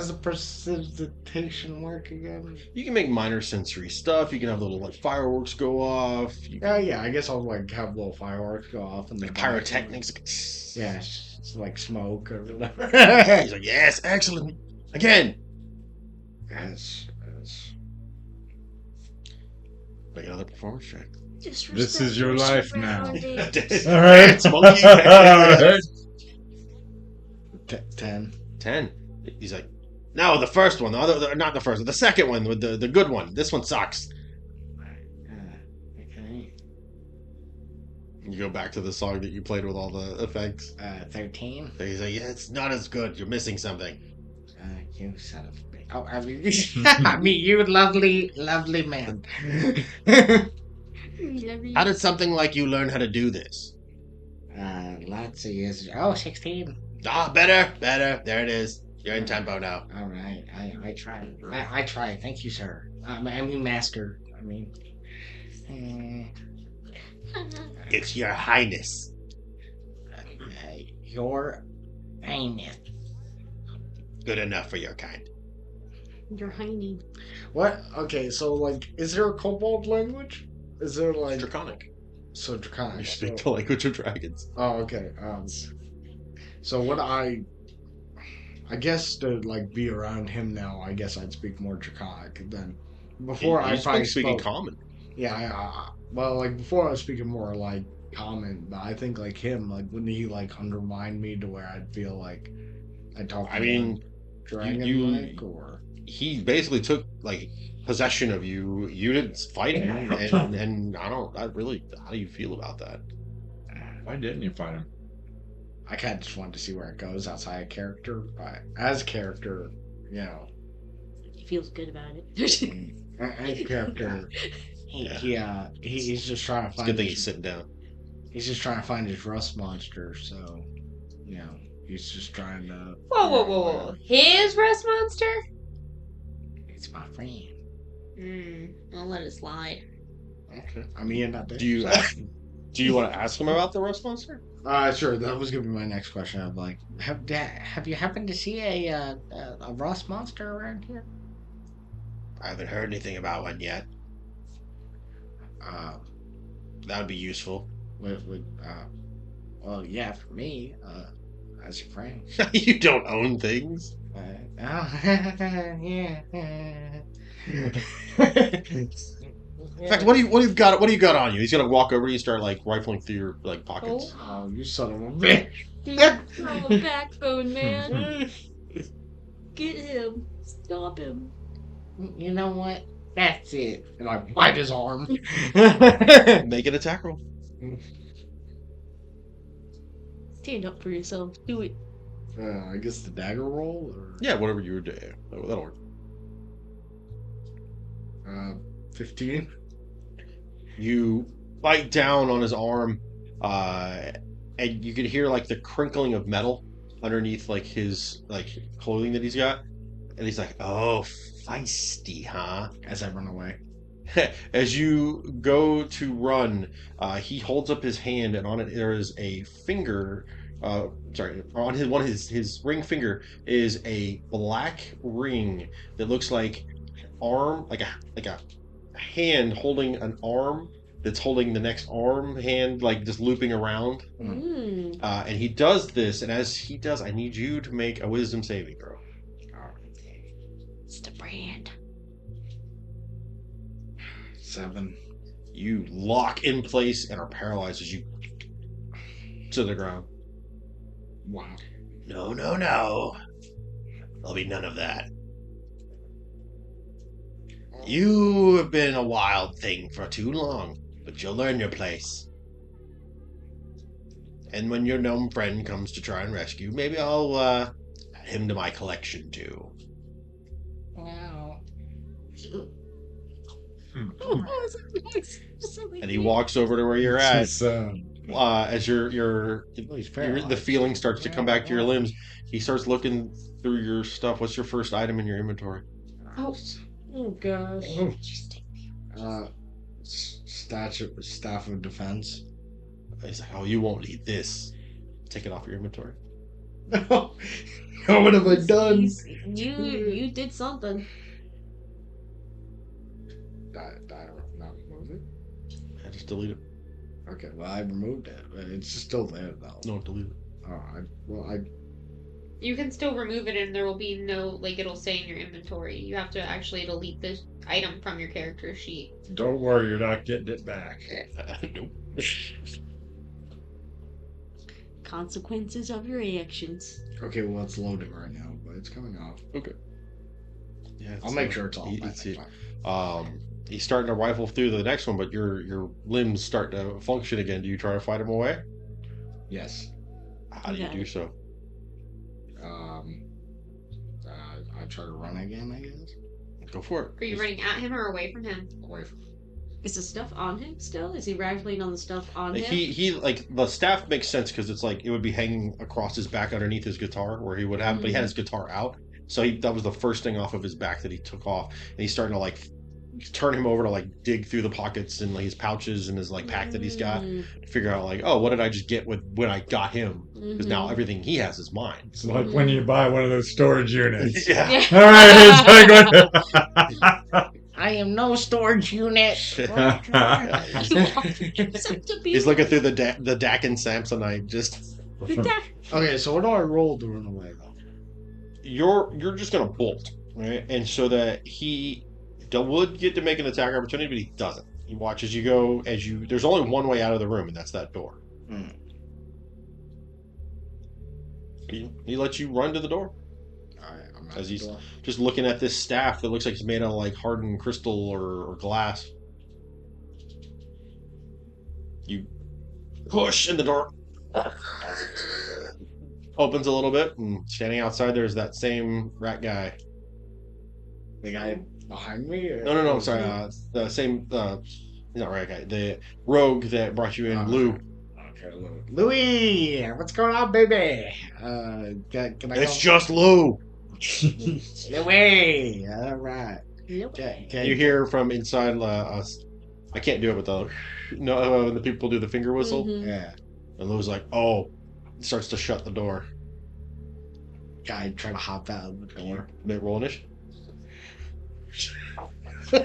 the precipitation work again? You can make minor sensory stuff. You can have little like fireworks go off. Yeah, I guess I'll like have little fireworks go off and Like pyrotechnics. Yeah, it's like smoke or whatever. He's like, yes, excellent. Again. Yes. Make another performance check. This is your life now. All right. It's monkey. All right. 10. 10. He's like, no, the first one. Not the first one. The second one with the good one. This one sucks. Okay. You go back to the song that you played with all the effects. 13. He's like, yeah, it's not as good. You're missing something. You son of a bitch. Oh, I mean, you lovely man. How did something like you learn how to do this? Lots of years. Oh, 16. Ah, better. There it is. You're in tempo now. All right. I try. I try. Thank you, sir. I mean, master. I mean, It's your highness. your highness. Good enough for your kind. You're hiney. What? Okay, so like, is there a kobold language? Is there like Draconic. so draconic? You speak the language of dragons. Oh, okay. So what I guess to like be around him now, I guess I'd speak more draconic than before. I probably speaking spoke. common. Yeah, well, like before I was speaking more like common, but I think like him, like wouldn't he like undermine me to where I'd feel like I talk. I mean, dragon like or he basically took like possession of you. You didn't fight him, and how do you feel about that? Why didn't you fight him? I kind of just wanted to see where it goes outside of character, but as character, you know, He feels good about it. as character, he's just trying to It's a find. good thing he's sitting down. He's just trying to find his rust monster, so you know, he's just trying to. Whoa. His rest monster? It's my friend. I'll let it slide. Okay. I mean, not there. Do you want to ask him about the rust monster? Sure. That was gonna be my next question. I'm like, have you happened to see a rust monster around here? I haven't heard anything about one yet. That would be useful. Well, yeah, for me, as your friend. You don't own things. Yeah. In fact, what do you got? What do you got on you? He's gonna walk over to you, and start like rifling through your like pockets. Oh, you son of a bitch! Oh, a backbone, man. Get him. Stop him. You know what? That's it. And I bite his arm. Make an attack roll. Stand up for yourself. Do it. I guess the dagger roll, or Yeah, whatever you were doing. That'll work. 15. You bite down on his arm, and you can hear like the crinkling of metal underneath like his like clothing that he's got, and he's like, "Oh, feisty, huh?" As I run away. As you go to run, he holds up his hand, and on it there is a finger. On his ring finger is a black ring that looks like arm, like a hand holding an arm that's holding the next arm hand, like just looping around. And he does this, and as he does, I need you to make a wisdom saving throw. It's the brand. 7. You lock in place and are paralyzed as you to the ground. Wow. No. There'll be none of that. You have been a wild thing for too long, but you'll learn your place. And when your gnome friend comes to try and rescue, maybe I'll add him to my collection too. Wow. And he walks over to where you're at. Just, As the feeling starts to come back to your limbs, he starts looking through your stuff. What's your first item in your inventory? Oh gosh. Staff of defense. He's like, "Oh, you won't need this. Take it off your inventory." What have I done? You did something. Not remove it. I just delete it. Okay, well I removed it. But it's still there though. No, delete it. You can still remove it and there will be no, like, it'll say in your inventory. You have to actually delete the item from your character sheet. don't worry, you're not getting it back. Nope. Consequences of your actions. Okay, well it's loading right now, but it's coming off. Okay. Yeah, I'll make sure it's all. He's starting to rifle through the next one, but your limbs start to function again. Do you try to fight him away? Yes. How do you do so? I try to run again, I guess. Go for it. Are you running at him or away from him? Away from. Is the stuff on him still? Is he ragling on the stuff on him? He like the staff makes sense because it's like it would be hanging across his back underneath his guitar where he would have, but he had his guitar out, so that was the first thing off of his back that he took off, and he's starting to like turn him over to like dig through the pockets and like his pouches and his like pack that he's got to figure out like, oh, what did I just get with when I got him? Because now everything he has is mine. It's like when you buy one of those storage units. Yeah. All right. It's like I am no storage unit. You want to be He's looking through the Dak and Samsonite. Just Okay, so what do I roll to run away though? you're just gonna bolt, right? And so that he would get to make an attack opportunity, but he doesn't. He watches you go there's only one way out of the room, and that's that door. He lets you run to the door. Alright, I'm As he's just looking at this staff that looks like it's made out of like hardened crystal or glass. You push in the door. Opens a little bit, and standing outside there's that same rat guy. the guy behind me? Or? No, I'm sorry. The same, not rat guy. The rogue that brought you in, Lou. Okay, Louis, what's going on, baby? Can I It's just Lou. Louis, all right. Nope. Can You hear from inside us. I can't do it with the when the people do the finger whistle. Yeah. And Lou's like, oh, starts to shut the door. Guy trying to hop out of the door. They roll initiative.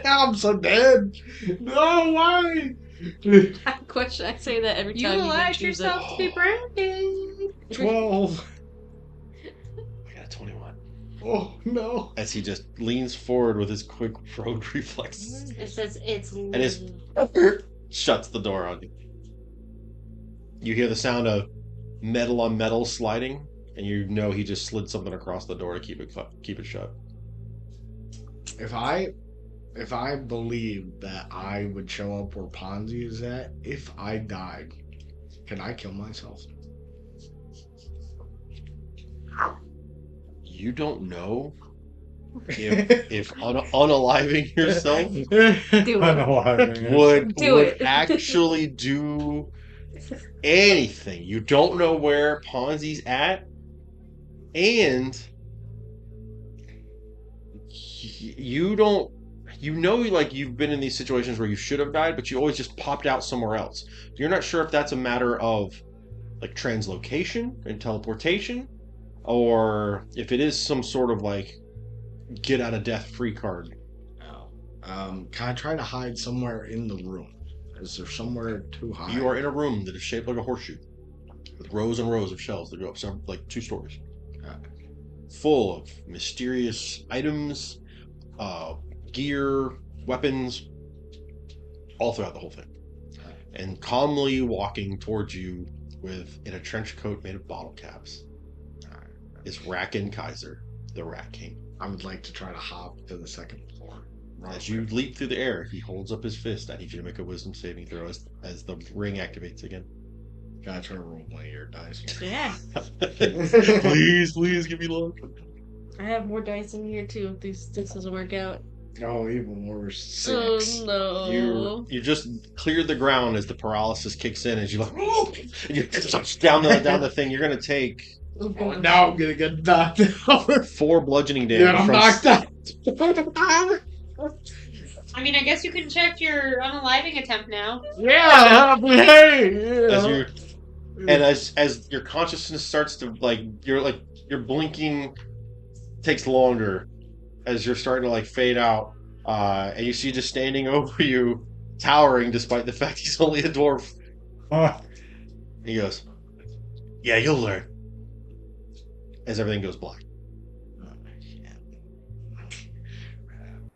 I'm so dead. No, why? Question. I say that every You time allowed choose it. yourself to be branded. 12. I got a 21. Oh, no. As he just leans forward with his quick rogue reflexes. It says it's And his shuts the door on you. You hear the sound of metal on metal sliding, and you know he just slid something across the door to keep it shut. If I believed that I would show up where Ponzi is at, if I died, can I kill myself? You don't know if unaliving yourself Do it. would Do it. actually do anything. You don't know where Ponzi's at, and you don't. You know, like you've been in these situations where you should have died, but you always just popped out somewhere else. You're not sure if that's a matter of like translocation and teleportation, or if it is some sort of like get out of death free card. Can I try to hide somewhere in the room? Is there somewhere to hide? You are in a room that is shaped like a horseshoe, with rows and rows of shelves that go up like 2 stories, full of mysterious items, gear, weapons, all throughout the whole thing. And calmly walking towards you in a trench coat made of bottle caps is Racken Kaiser, the Rat King. I would like to try to hop to the second floor. As you leap through the air, he holds up his fist. I need you to make a wisdom saving throw as the ring activates again. Gotta try to roll one of your dice. Yeah. Please give me luck. I have more dice in here too. If this doesn't work out. Oh, even worse. 6. Oh no. You just cleared the ground as the paralysis kicks in. As you like, and you touch down the thing. You're gonna take. Oh, now I'm gonna get knocked out. 4 bludgeoning damage. Yeah, I'm knocked out. I mean, I guess you can check your unaliving attempt now. Yeah, hey. As your consciousness starts to your blinking takes longer as you're starting to like fade out, and you see just standing over you, towering despite the fact he's only a dwarf. He goes, "Yeah, you'll learn." As everything goes black.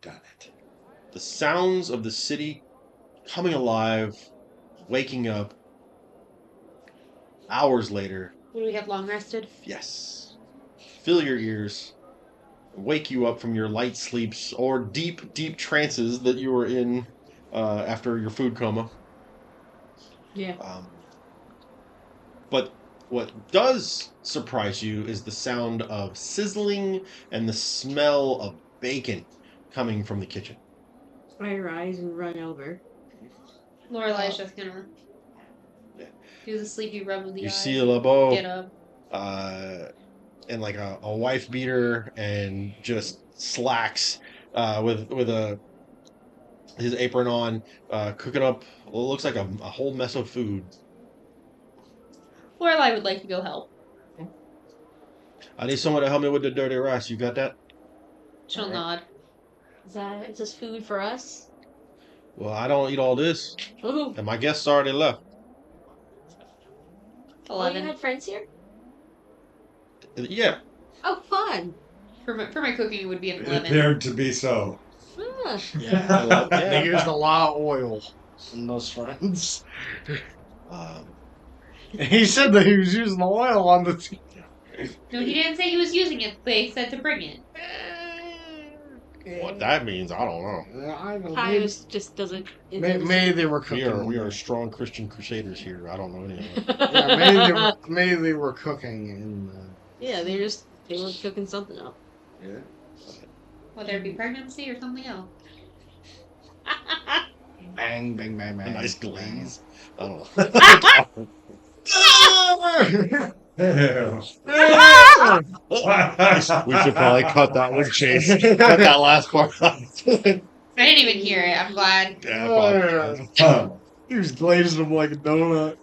Done it. The sounds of the city coming alive, waking up. Hours later, Would we have long rested? yes, fill your ears, wake you up from your light sleeps or deep trances that you were in after your food coma. Yeah. But what does surprise you is the sound of sizzling and the smell of bacon coming from the kitchen. I rise and run over. Lorelai's just gonna Yeah. do the sleepy rub of the You eyes. see and LeBeau get up. in like a wife beater and just slacks with his apron on, cooking up what looks like a whole mess of food. Lorelai would like to go help. I need someone to help me with the dirty rice. You got that? She'll Alright. nod. Is this food for us? Well, I don't eat all this, Ooh. and my guests already left. Oh, 11. you had friends here? Yeah. Oh, fun. For my cooking, it would be an It 11. appeared to be so. Ah. Yeah, Yeah. they used a lot of oil in those friends. He said that he was using the oil on the tea. No, he didn't say he was using it. They said to bring it. What that means, I don't know. I don't know. Tyus just doesn't. Maybe they were We cooking. are strong Christian crusaders here. I don't know anything. Yeah, maybe they were cooking in. Yeah, they were cooking something up. Yeah. Whether it be pregnancy or something else. Bang, bang, bang, A bang. nice glaze. I don't know. Ew. We should probably cut that one, Chase. Cut that last part. I didn't even hear it. I'm glad. Yeah, probably. Huh. He was glazing them like a donut.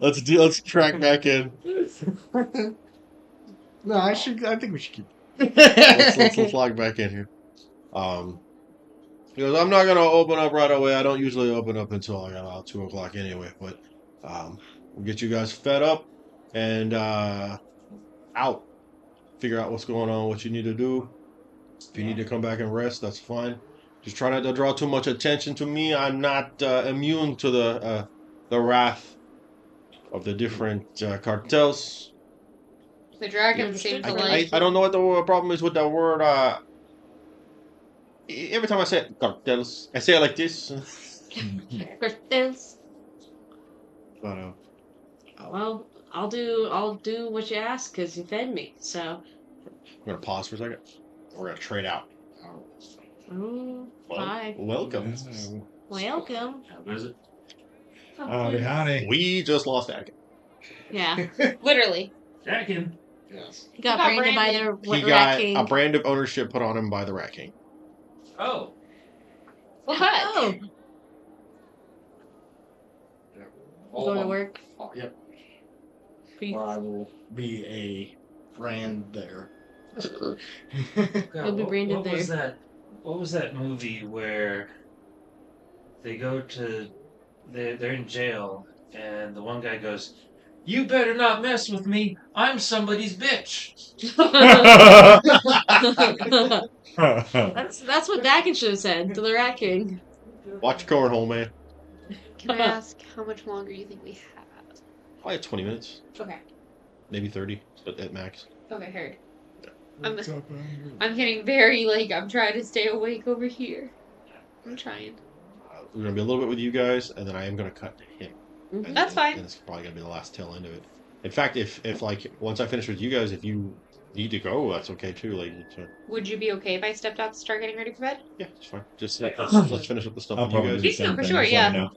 Let's track back in. No, I think we should keep. Let's log back in here. Because I'm not gonna open up right away. I don't usually open up until like about 2 o'clock anyway. But we'll get you guys fed up and out. Figure out what's going on, what you need to do. If you need to come back and rest, that's fine. Just try not to draw too much attention to me. I'm not immune to the wrath of the different cartels. The dragon seemed to like. I don't know what the problem is with that word. Every time I say it, cartels, I say it like this. Cartels. But Well, I'll do what you ask because you fed me. So. I'm gonna pause for a second. We're gonna trade out. Oh, hi. Welcome. Welcome. How is it? Howdy, howdy. We just lost Anakin. Yeah. Literally. Dragon. Yes. He got Got branded by branded. the He Rat got King. a brand of ownership put on him by the Rat King. Oh. What? Oh. Yep. You going to work? Oh, yep. Peace. Or I will be a brand there. God, You'll be branded what was that? What was that movie where they go to they're in jail and the one guy goes, "You better not mess with me. I'm somebody's bitch." That's what Dakin should have said to the Rat King. Watch your cornhole, man. Can I ask how much longer you think we have? Probably 20 minutes, Okay. maybe 30 at max. Okay, heard. I'm getting very, like, I'm trying to stay awake over here. I'm trying. We're gonna be a little bit with you guys, and then I am gonna cut to him. Mhm. And That's fine. And it's probably gonna be the last tail end of it. In fact, if like once I finish with you guys, if you need to go, that's okay too. Like, Would you be okay if I stepped out to start getting ready for bed? yeah, it's fine. Just Yeah. let's finish up the stuff I'll with you probably guys. do the Please, no, same for thing, sure, just let me yeah. know.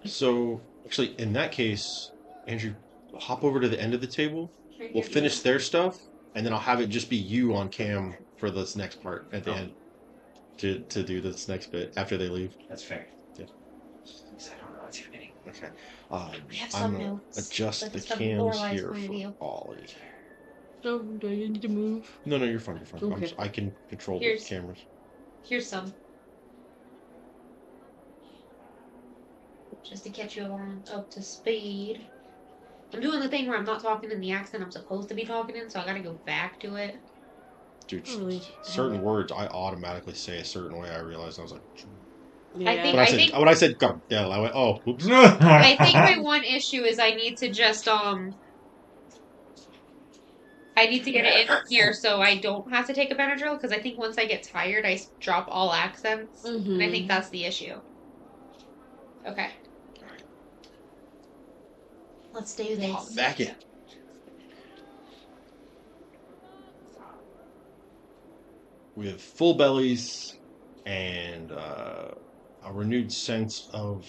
So actually, in that case, Andrew, hop over to the end of the table. We'll finish their stuff, and then I'll have it just be you on cam for this next part at the end to do this next bit after they leave. That's fair. Yeah. Because I don't know what's happening. Okay. We have I'm some gonna notes, adjust but the it's from cams Lorelai's here point of for view. Ollie. So, do I need to move? No, you're fine. You're fine. Okay. I can control Here's- the cameras. Here's some. Just to catch you on up to speed. I'm doing the thing where I'm not talking in the accent I'm supposed to be talking in, so I gotta go back to it. Dude, Really? certain words I automatically say a certain way. I realized I was like, I think- when I said Gardell, I went, oh, oops. I think my one issue is I need to just I need to get it in here so I don't have to take a Benadryl because I think once I get tired I drop all accents and I think that's the issue. Okay. Let's do Hop this. Oh, back in. with full bellies and a renewed sense of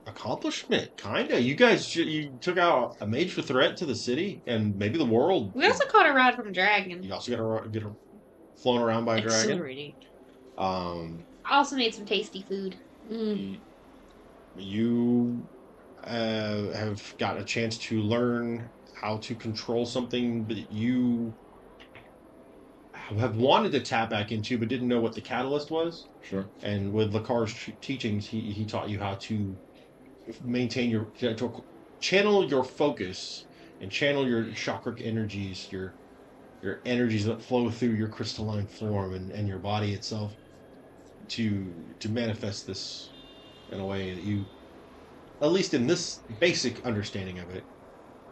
accomplishment. Kinda. You guys, you took out a major threat to the city and maybe the world. We also caught a ride from a dragon. You also get flown around by a dragon. Exhilarating. I also made some tasty food. You have got a chance to learn how to control something that you have wanted to tap back into, but didn't know what the catalyst was. Sure. And with Lacar's teachings, he taught you how to maintain to channel your focus and channel your chakric energies, your energies that flow through your crystalline form and your body itself to manifest this in a way that you, at least in this basic understanding of it,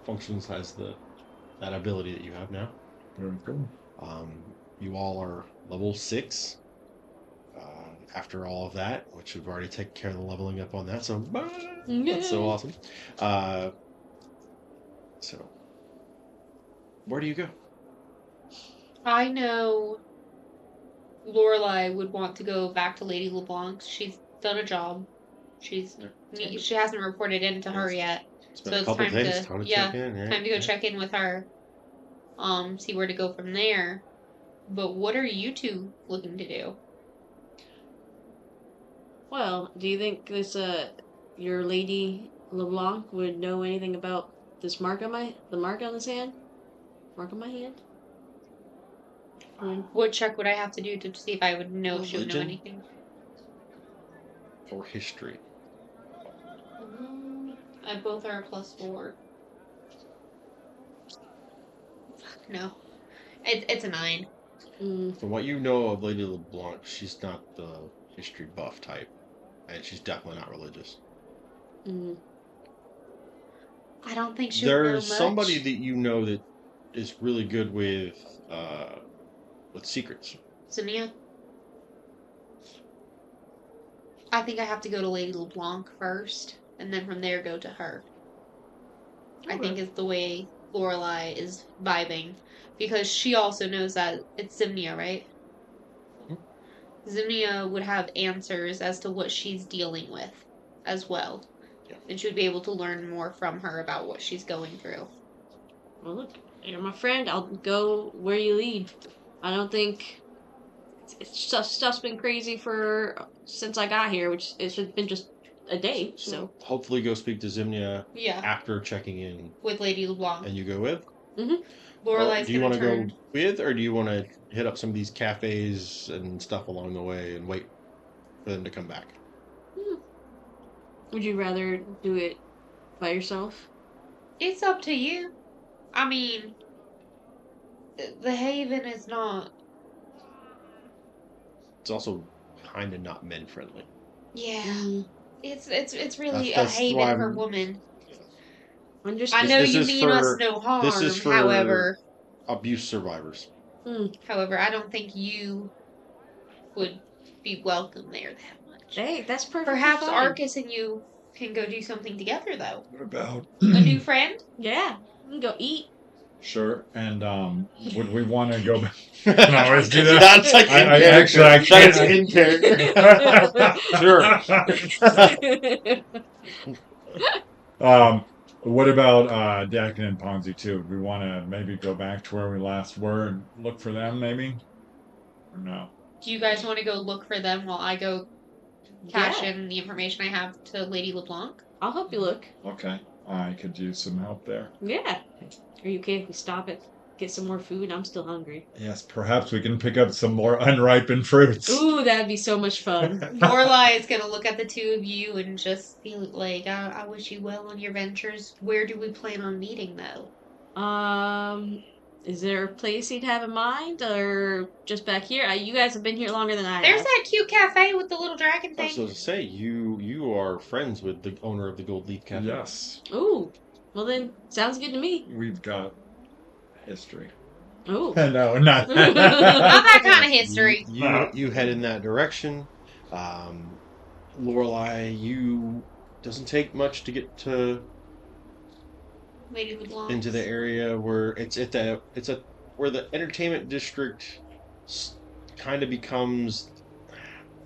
functions as that ability that you have now. Very cool. You all are level 6 after all of that, which we've already taken care of the leveling up on that, so that's so awesome. So, where do you go? I know Lorelai would want to go back to Lady LeBlanc. She's done a job. She hasn't reported in to her yet. It's been So a it's couple time days. to- Time to yeah, check in. Right? Time to go check in with her. See where to go from there. But what are you two looking to do? Well, do you think this your Lady LeBlanc would know anything about this mark on the mark on his hand? Mark on my hand? What check would I have to do to see if I would know if she would know Religion? anything? Or history? I both are a +4. No. It's a 9. From what you know of Lady LeBlanc, she's not the history buff type, and she's definitely not religious. I don't think she would know There's much. somebody that you know that is really good with secrets. Zinnia? I think I have to go to Lady LeBlanc first, and then from there go to her. I think is the way Lorelai is vibing. Because she also knows that it's Zimnia, right? Zimnia would have answers as to what she's dealing with as well. Yeah. And she would be able to learn more from her about what she's going through. Well, look, you're my friend. I'll go where you lead. I don't think stuff's been crazy since I got here, which it's been just a day. So hopefully, go speak to Zimnia Yeah. after checking in, With Lady LeBlanc. and you go with. Lorelai's Do you going want to to turn. go with, or do you want to hit up some of these cafes and stuff along the way and wait for them to come back? would you rather do it by yourself? It's up to you. I mean, the Haven is not. It's also kind of not men friendly. Yeah. It's really That's a haven why for I'm- women. I'm just. I know This you is mean us for- no harm. this is for- However, Abuse survivors. I don't think you would be welcome there that much. Hey, that's perfect. Perhaps Arcus and you can go do something together, though. What about? A new friend? Yeah, we can go eat. Sure. And would we want to go back? No, let's do that. That's like I in character. actually, I can't. in character. What about Dakin and Ponzi too? Do we want to maybe go back to where we last were and look for them, maybe? Or no? Do you guys want to go look for them while I go cash Yeah. in the information I have to Lady LeBlanc? I'll help you look. Okay, I could use some help there. Yeah. Are you okay if we stop it? Get some more food? I'm still hungry. Yes, perhaps we can pick up some more unripened fruits. Ooh, that'd be so much fun. Lorelai is gonna look at the two of you and just be like, I wish you well on your ventures. Where do we plan on meeting, though? Is there a place you'd have in mind, or just back here? You guys have been here longer than I There's have. that cute cafe with the little dragon I thing. was going to say, you are friends with the owner of the Gold Leaf Cafe. Yes, Ooh, well then, sounds good to me. we've got history. Ooh. No, not Not that kind of history. You head in that direction. Lorelai, doesn't take much to get to Lady LeBlanc. into the area where where the entertainment district kind of becomes,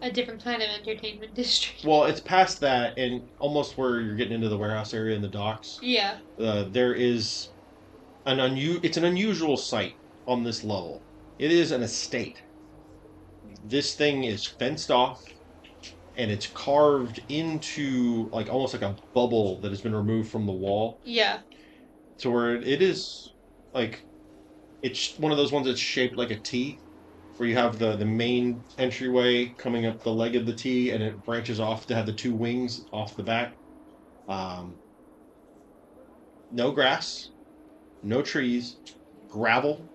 A different kind of entertainment district. well, it's past that, and almost where you're getting into the warehouse area and the docks. Yeah. There is it's an unusual sight on this level. It is an estate. This thing is fenced off, and it's carved into like almost like a bubble that has been removed from the wall, Yeah. to where it is like it's one of those ones that's shaped like a T, where you have the main entryway coming up the leg of the T, and it branches off to have the two wings off the back. Um, no grass, no trees, gravel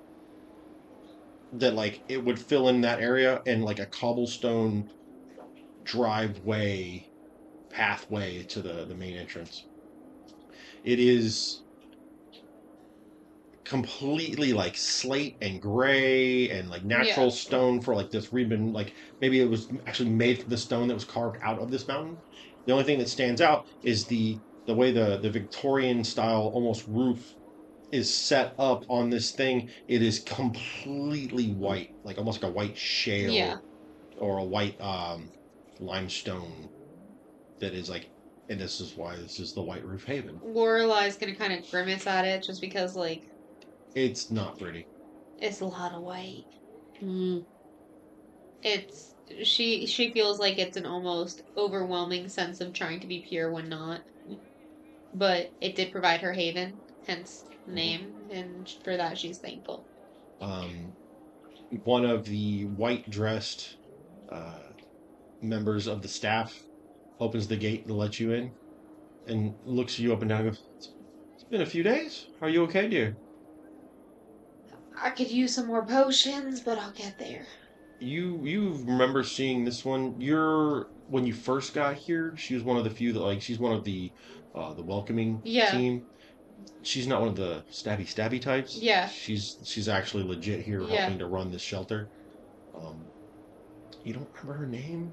that like it would fill in that area, and like a cobblestone driveway pathway to the main entrance. It is completely like slate and gray and like natural stone for like this ribbon, like maybe it was actually made from the stone that was carved out of this mountain. The only thing that stands out is the way the Victorian style almost roof is set up on this thing. It is completely white, like almost like a white shale or a white limestone that is like, and this is why this is the White Roof Haven. Lorelai's gonna kind of grimace at it just because, like, it's not pretty. It's a lot of white. Mm. It's she feels like it's an almost overwhelming sense of trying to be pure when not. But it did provide her haven, hence the name, and for that she's thankful. One of the white-dressed members of the staff opens the gate to let you in and looks you up and down and goes, "It's been a few days. Are you okay, dear?" I could use some more potions, but I'll get there. You remember seeing this one. When you first got here, she was one of the few that, like, she's one of the welcoming team. She's not one of the stabby types. Yeah. She's actually legit here helping to run this shelter. You don't remember her name,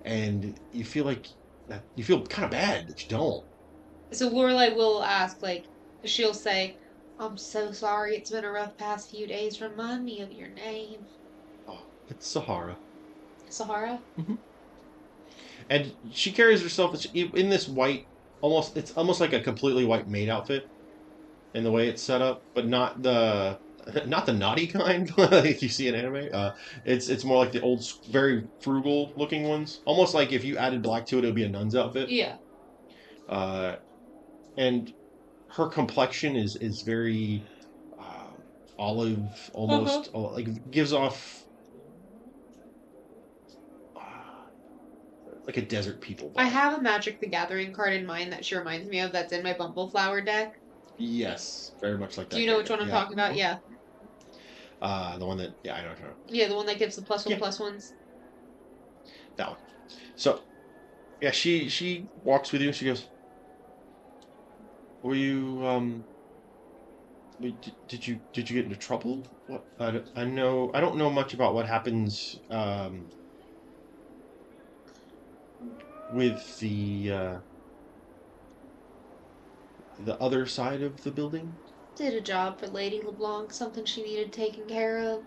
and you feel kind of bad that you don't. So Lorelai will ask, like, she'll say, "I'm so sorry. It's been a rough past few days. Remind me of your name." Oh, it's Sahara. Sahara? Mm-hmm. And she carries herself in this white, it's almost like a completely white maid outfit in the way it's set up, but not the naughty kind like you see in anime. It's more like the old, very frugal looking ones. Almost like if you added black to it, it would be a nun's outfit. Yeah. And her complexion is very olive, almost like gives off like a desert people vibe. I have a Magic the Gathering card in mind that she reminds me of that's in my Bumbleflower deck. Yes, very much like that. Do you know which one I'm talking about? Yeah. The one that, I don't know. Yeah, the one that gives the +1/+1s. That one. So, yeah, she walks with you and she goes, "Were you, did you get into trouble? What, I don't know much about what happens, with the other side of the building?" Did a job for Lady LeBlanc, something she needed taken care of.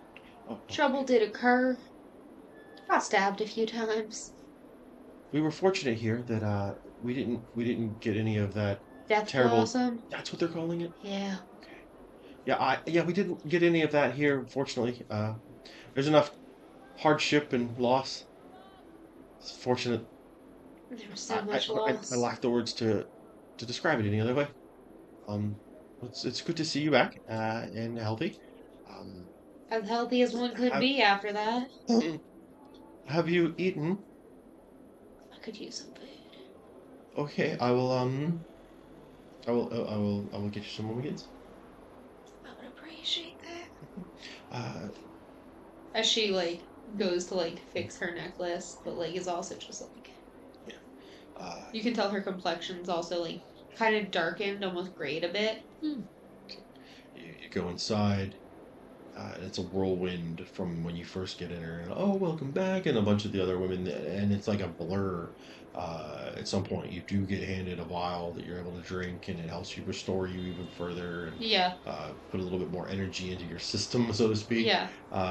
Oh. Trouble did occur. Got stabbed a few times. We were fortunate here that we didn't get any of that Death terrible. Blossom. That's what they're calling it. Yeah. Okay. Yeah, we didn't get any of that here. Fortunately, there's enough hardship and loss. It's fortunate. There was so much loss. I lack the words to describe it any other way. It's good to see you back and healthy. As healthy as one could be after that. Have you eaten? I could use some food. Okay, I will get you some more kids. I would appreciate that. As she like goes to like fix her necklace, but like is also just like you can tell her complexion's also like kind of darkened, almost grayed a bit. You go inside. It's a whirlwind from when you first get in her. And, oh, welcome back, and a bunch of the other women, and it's like a blur. At some point, you do get handed a vial that you're able to drink, and it helps you restore you even further, and Yeah. put a little bit more energy into your system, so to speak. Yeah.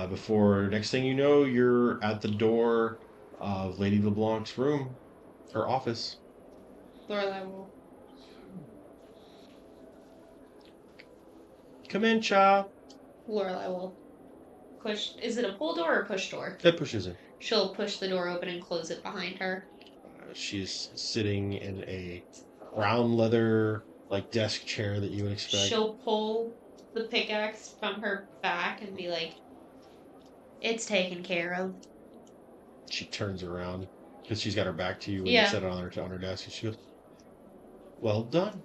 Before next thing you know, you're at the door of Lady LeBlanc's room, her office. Lorelai will. Come in, child. Lorelai will push. Is it a pull door or push door? It pushes in. She'll push the door open and close it behind her. She's sitting in a brown leather like desk chair that you would expect. She'll pull the pickaxe from her back and be like, "It's taken care of." She turns around because she's got her back to you when Yeah. you set it on her desk, and she goes, "Well done.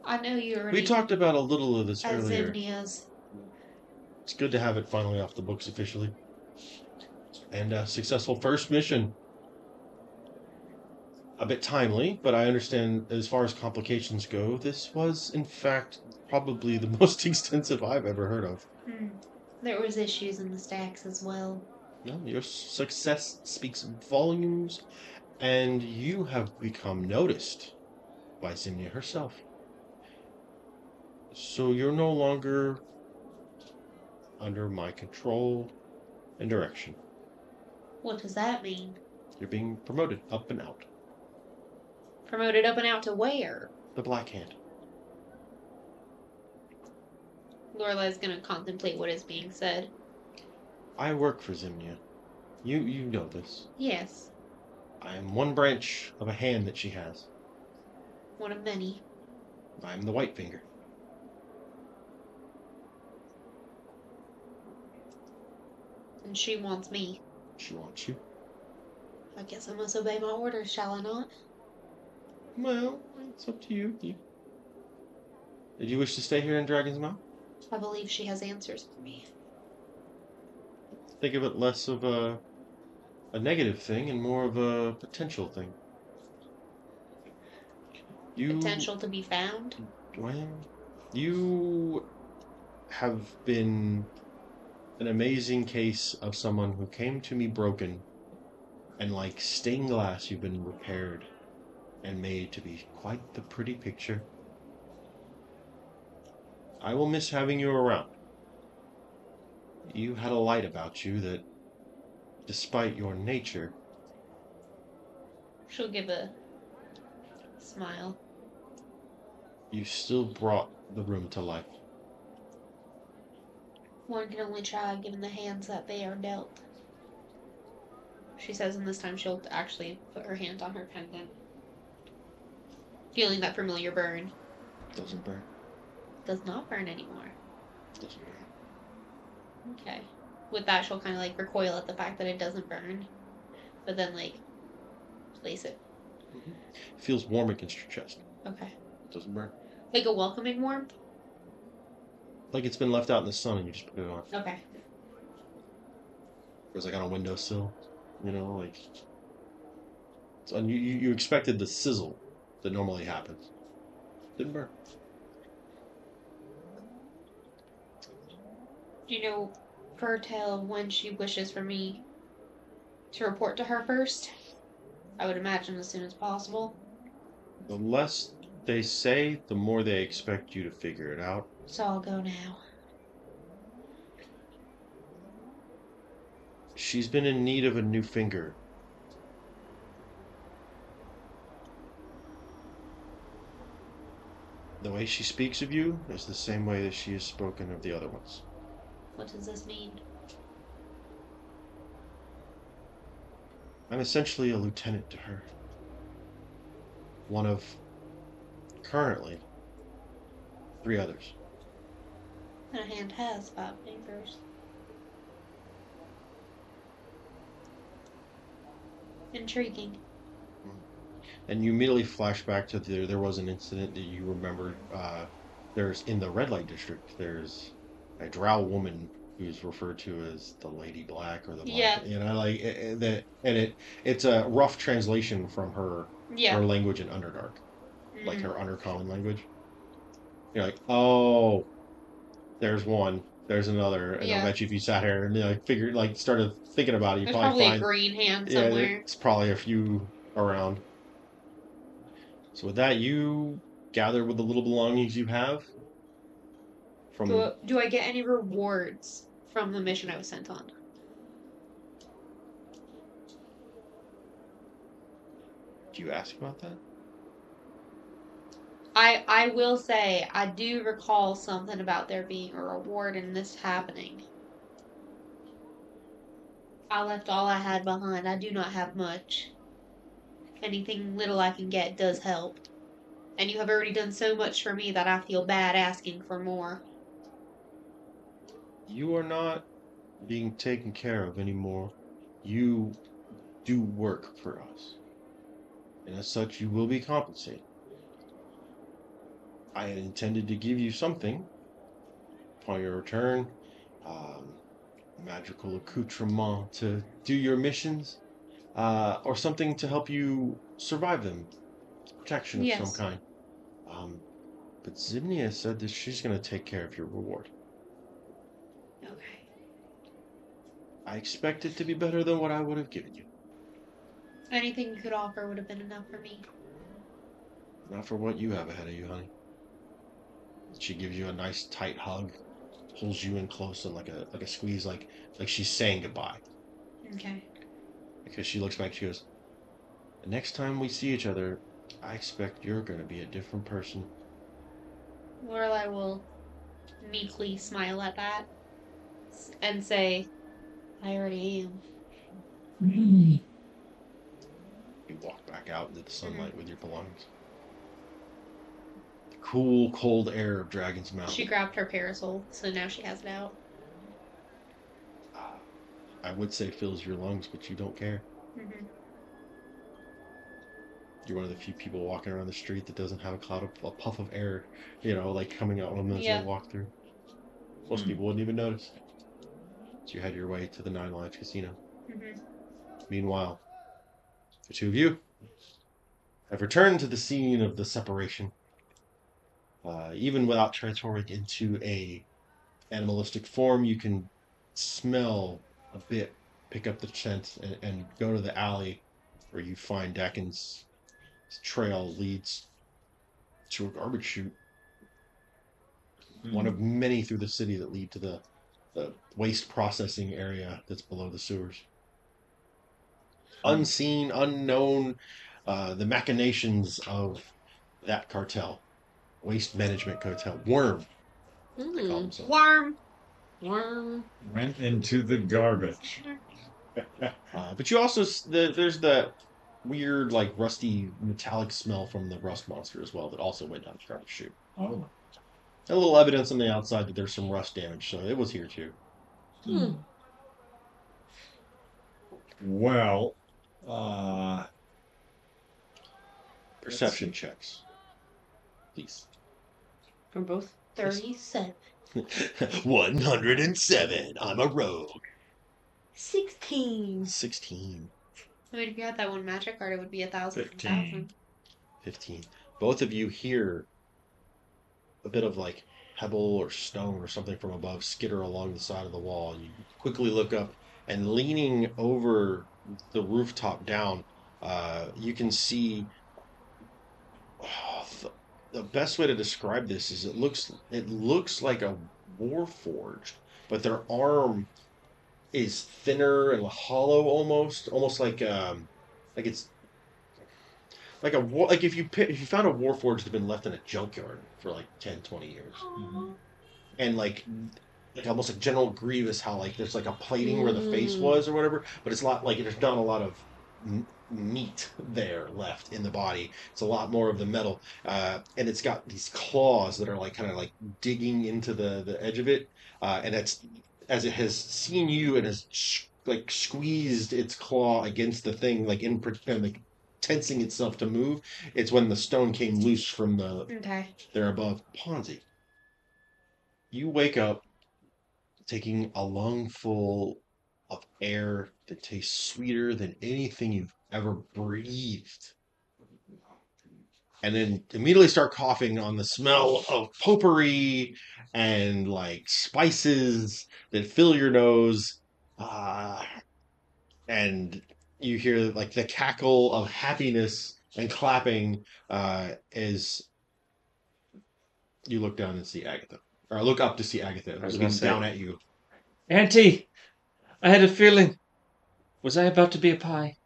I know you already. We talked about a little of this earlier. Azimnias. It's good to have it finally off the books officially. And a successful first mission. A bit timely, but I understand as far as complications go, this was, in fact, probably the most extensive I've ever heard of. There was issues in the stacks as well. No, your success speaks volumes, and you have become noticed by Zimnia herself. So you're no longer under my control and direction. What does that mean? You're being promoted up and out. Promoted up and out to where? The Black Hand. Lorelai's gonna contemplate what is being said. I work for Zimnia. You know this. Yes, I am one branch of a hand that she has. one of many. I am the White Finger. And she wants me. She wants you. I guess I must obey my orders, shall I not? Well, it's up to you. Did you wish to stay here in Dragon's Mouth? I believe she has answers for me. Think of it less of a negative thing and more of a potential thing. Potential to be found? Well, you have been an amazing case of someone who came to me broken, and like stained glass, you've been repaired and made to be quite the pretty picture. I will miss having you around. You had a light about you that, despite your nature... She'll give a smile. You still brought the room to life. One can only try given the hands that they are dealt. She says, and this time she'll actually put her hand on her pendant. Feeling that familiar burn. Doesn't burn. Does not burn anymore. Doesn't burn. Okay. With that, she'll kind of like recoil at the fact that it doesn't burn. But then, like, place it. Mm-hmm. Feels warm against your chest. Okay. Doesn't burn. Like a welcoming warmth? Like it's been left out in the sun and you just put it on. Okay. It was like on a windowsill. You know, like... So you expected the sizzle that normally happens. Didn't burn. Do you know her tale of when she wishes for me to report to her first? I would imagine as soon as possible. The less they say, the more they expect you to figure it out. So I'll go now. She's been in need of a new finger. The way she speaks of you is the same way that she has spoken of the other ones. What does this mean? I'm essentially a lieutenant to her. One of, currently, 3 others. And a hand has 5 fingers. Intriguing. And you immediately flash back to there was an incident that you remembered. There's in the red light district. There's a drow woman who's referred to as the Lady Black or the Black. Yeah. You know, like that, and it's a rough translation from her language in Underdark, like her Undercommon language. You're like, oh, there's one. There's another, and I'll Yeah. bet you if you sat here and figured started thinking about it, you There's probably probably a find green hand yeah, somewhere. there's probably a few around. So with that, you gather with the little belongings you have from. Do I get any rewards from the mission I was sent on? Do you ask about that? I will say I do recall something about there being a reward in this happening. I left all I had behind. I do not have much. Anything little I can get does help. And you have already done so much for me that I feel bad asking for more. You are not being taken care of anymore. You do work for us, and as such, you will be compensated. I had intended to give you something upon your return, um, magical accoutrement to do your missions, or something to help you survive them, protection of some Yes. kind. But Zimnia said that she's going to take care of your reward. Okay. I expect it to be better than what I would have given you. Anything you could offer would have been enough for me. Not for what you have ahead of you, honey. She gives you a nice tight hug, pulls you in close and like a squeeze, like she's saying goodbye. Okay. Because she looks back, she goes, "The next time we see each other, I expect you're going to be a different person." Well, I will meekly smile at that and say, I already am. You walk back out into the sunlight with your belongings. The cool, cold air of Dragon's Mountain. She grabbed her parasol, so now she has it out. I would say fills your lungs, but you don't care. Mm-hmm. You're one of the few people walking around the street that doesn't have a puff of air, coming out on them as Yeah. they walk through. Most people wouldn't even notice. So you head your way to the Nine Lives Casino. Mm-hmm. Meanwhile, the two of you have returned to the scene of the separation. Even without transforming into a animalistic form, you can smell a bit, pick up the scent, and go to the alley where you find Dakin's trail leads to a garbage chute. One of many through the city that lead to the waste processing area that's below the sewers. Unseen, unknown, the machinations of that cartel. Waste management cartel. Worm, they call themselves. Worm. Went into the garbage. But you also, there's that weird, rusty metallic smell from the rust monster as well that also went down the garbage chute. Oh. A little evidence on the outside that there's some rust damage, so it was here too. Well, Perception checks, please. From both. 37. 107. I'm a rogue. 16. 16. I mean, if you had that one magic card, it would be 1,000. 15. 15. Both of you hear a bit of pebble or stone or something from above skitter along the side of the wall. You quickly look up, and leaning over the rooftop down, you can see. The best way to describe this is it looks like a warforged, but their arm is thinner and hollow, almost like it's like if you found a warforged that had been left in a junkyard for 10, 20 years. Mm-hmm. And like almost like General Grievous, how there's a plating where the face was or whatever, but it's not there's not a lot of meat there left in the body. It's a lot more of the metal, and it's got these claws that are kind of digging into the edge of it, and that's as it has seen you and has squeezed its claw against the thing, tensing itself to move. It's when the stone came loose from there above. Ponzi, you wake up taking a lungful of air that tastes sweeter than anything you've ever breathed. and then immediately start coughing on the smell of potpourri and like spices that fill your nose. And you hear like the cackle of happiness and clapping as you look down and see Agatha. Or look up to see Agatha I was looking gonna say- down at you. Auntie, I had a feeling. Was I about to be a pie?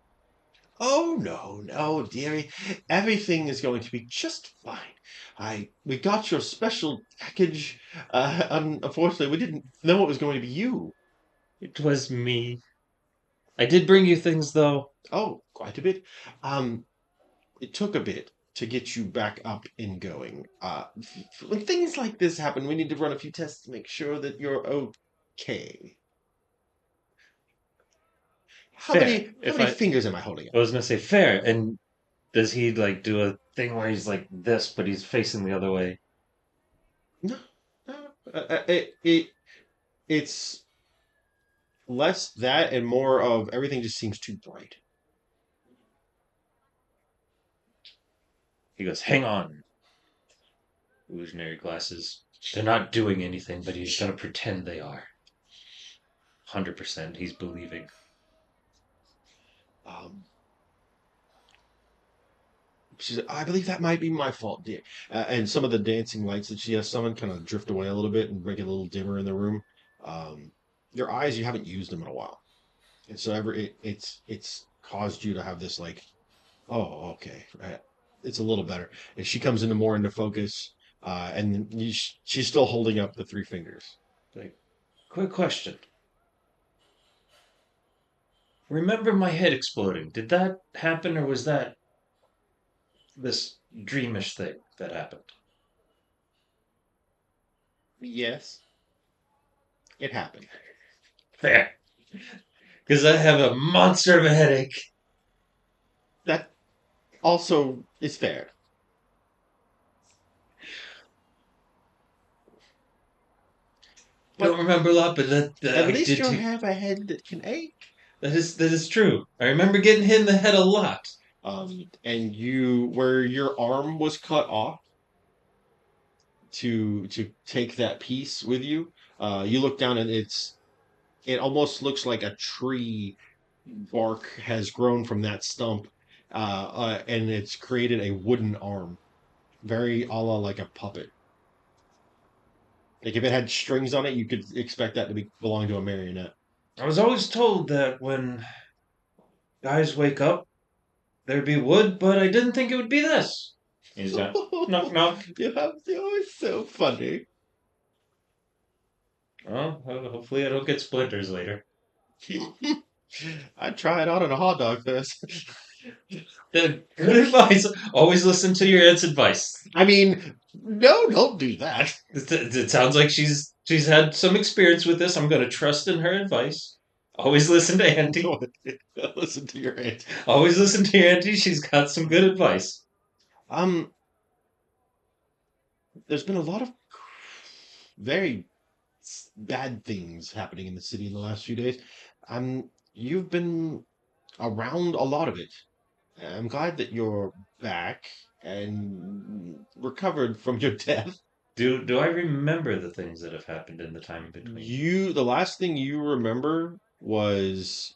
Oh no, dearie. Everything is going to be just fine. We got your special package. Unfortunately, we didn't know it was going to be you. It was me. I did bring you things, though. Oh, quite a bit. It took a bit to get you back up and going. When things like this happen, we need to run a few tests to make sure that you're okay. How Fair. many fingers am I holding up? I was gonna say fair. And does he like do a thing where he's like this, but he's facing the other way? No, no. It's less that and more of everything just seems too bright. He goes, "Hang on." Illusionary glasses. They're not doing anything, but he's gonna pretend they are. 100%. He's believing. She said, I believe that might be my fault, dear. And some of the dancing lights that she has summoned kind of drift away a little bit and make it a little dimmer in the room. Your eyes, you haven't used them in a while. And so it's caused you to have this like, oh, okay. Right. It's a little better. And she comes more into focus, and she's still holding up the 3 fingers. Like, quick question. Remember my head exploding? Did that happen, or was that this dreamish thing that happened? Yes, it happened. Fair. Because I have a monster of a headache. That also is fair. Don't remember a lot, but that At I least did you too. have a head that can ache. That is true. I remember getting hit in the head a lot. And where your arm was cut off to take that piece with you, you look down and it almost looks like a tree bark has grown from that stump, and it's created a wooden arm, very a la like a puppet. Like if it had strings on it, you could expect that to belong to a marionette. I was always told that when guys wake up, there'd be wood, but I didn't think it would be this. He's like, knock, knock. You're always so funny. Well, hopefully I don't get splinters later. I'd try it out on a hot dog first. Good advice. Always listen to your aunt's advice. I mean, no, don't do that. It sounds like she's had some experience with this. I'm going to trust in her advice. Always listen to Auntie. Listen to your aunt. Always listen to your Auntie. She's got some good advice. There's been a lot of very bad things happening in the city in the last few days. You've been around a lot of it. I'm glad that you're back and recovered from your death. Do I remember the things that have happened in the time in between? The last thing you remember was